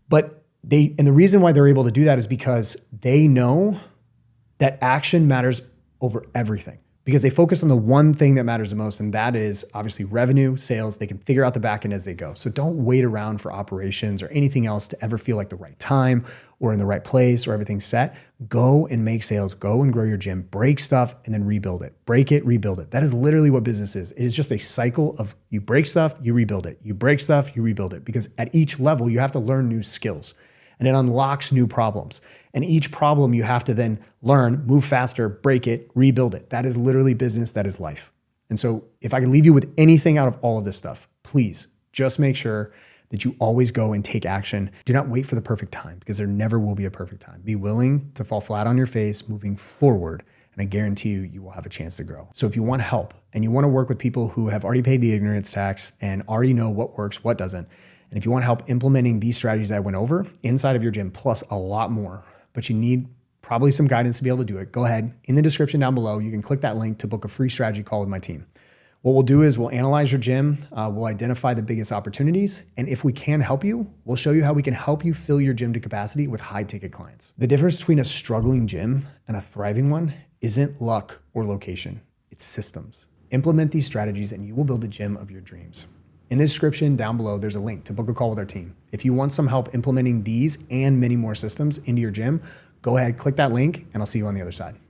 But the reason why they're able to do that is because they know that action matters over everything, because they focus on the one thing that matters the most. And that is obviously revenue, sales. They can figure out the back end as they go. So don't wait around for operations or anything else to ever feel like the right time or in the right place or everything's set. Go and make sales, go and grow your gym, break stuff and then rebuild it. Break it, rebuild it. That is literally what business is. It is just a cycle of you break stuff, you rebuild it. You break stuff, you rebuild it. Because at each level, you have to learn new skills and it unlocks new problems. And each problem you have to then learn, move faster, break it, rebuild it. That is literally business, that is life. And so if I can leave you with anything out of all of this stuff, please just make sure that you always go and take action. Do not wait for the perfect time, because there never will be a perfect time. Be willing to fall flat on your face moving forward and I guarantee you, you will have a chance to grow. So if you want help and you want to work with people who have already paid the ignorance tax and already know what works, what doesn't, and if you want help implementing these strategies I went over inside of your gym, plus a lot more, but you need probably some guidance to be able to do it, go ahead. In the description down below, you can click that link to book a free strategy call with my team. What we'll do is we'll analyze your gym, we'll identify the biggest opportunities, and if we can help you, we'll show you how we can help you fill your gym to capacity with high-ticket clients. The difference between a struggling gym and a thriving one isn't luck or location, it's systems. Implement these strategies and you will build the gym of your dreams. In the description down below, there's a link to book a call with our team. If you want some help implementing these and many more systems into your gym, go ahead, click that link, and I'll see you on the other side.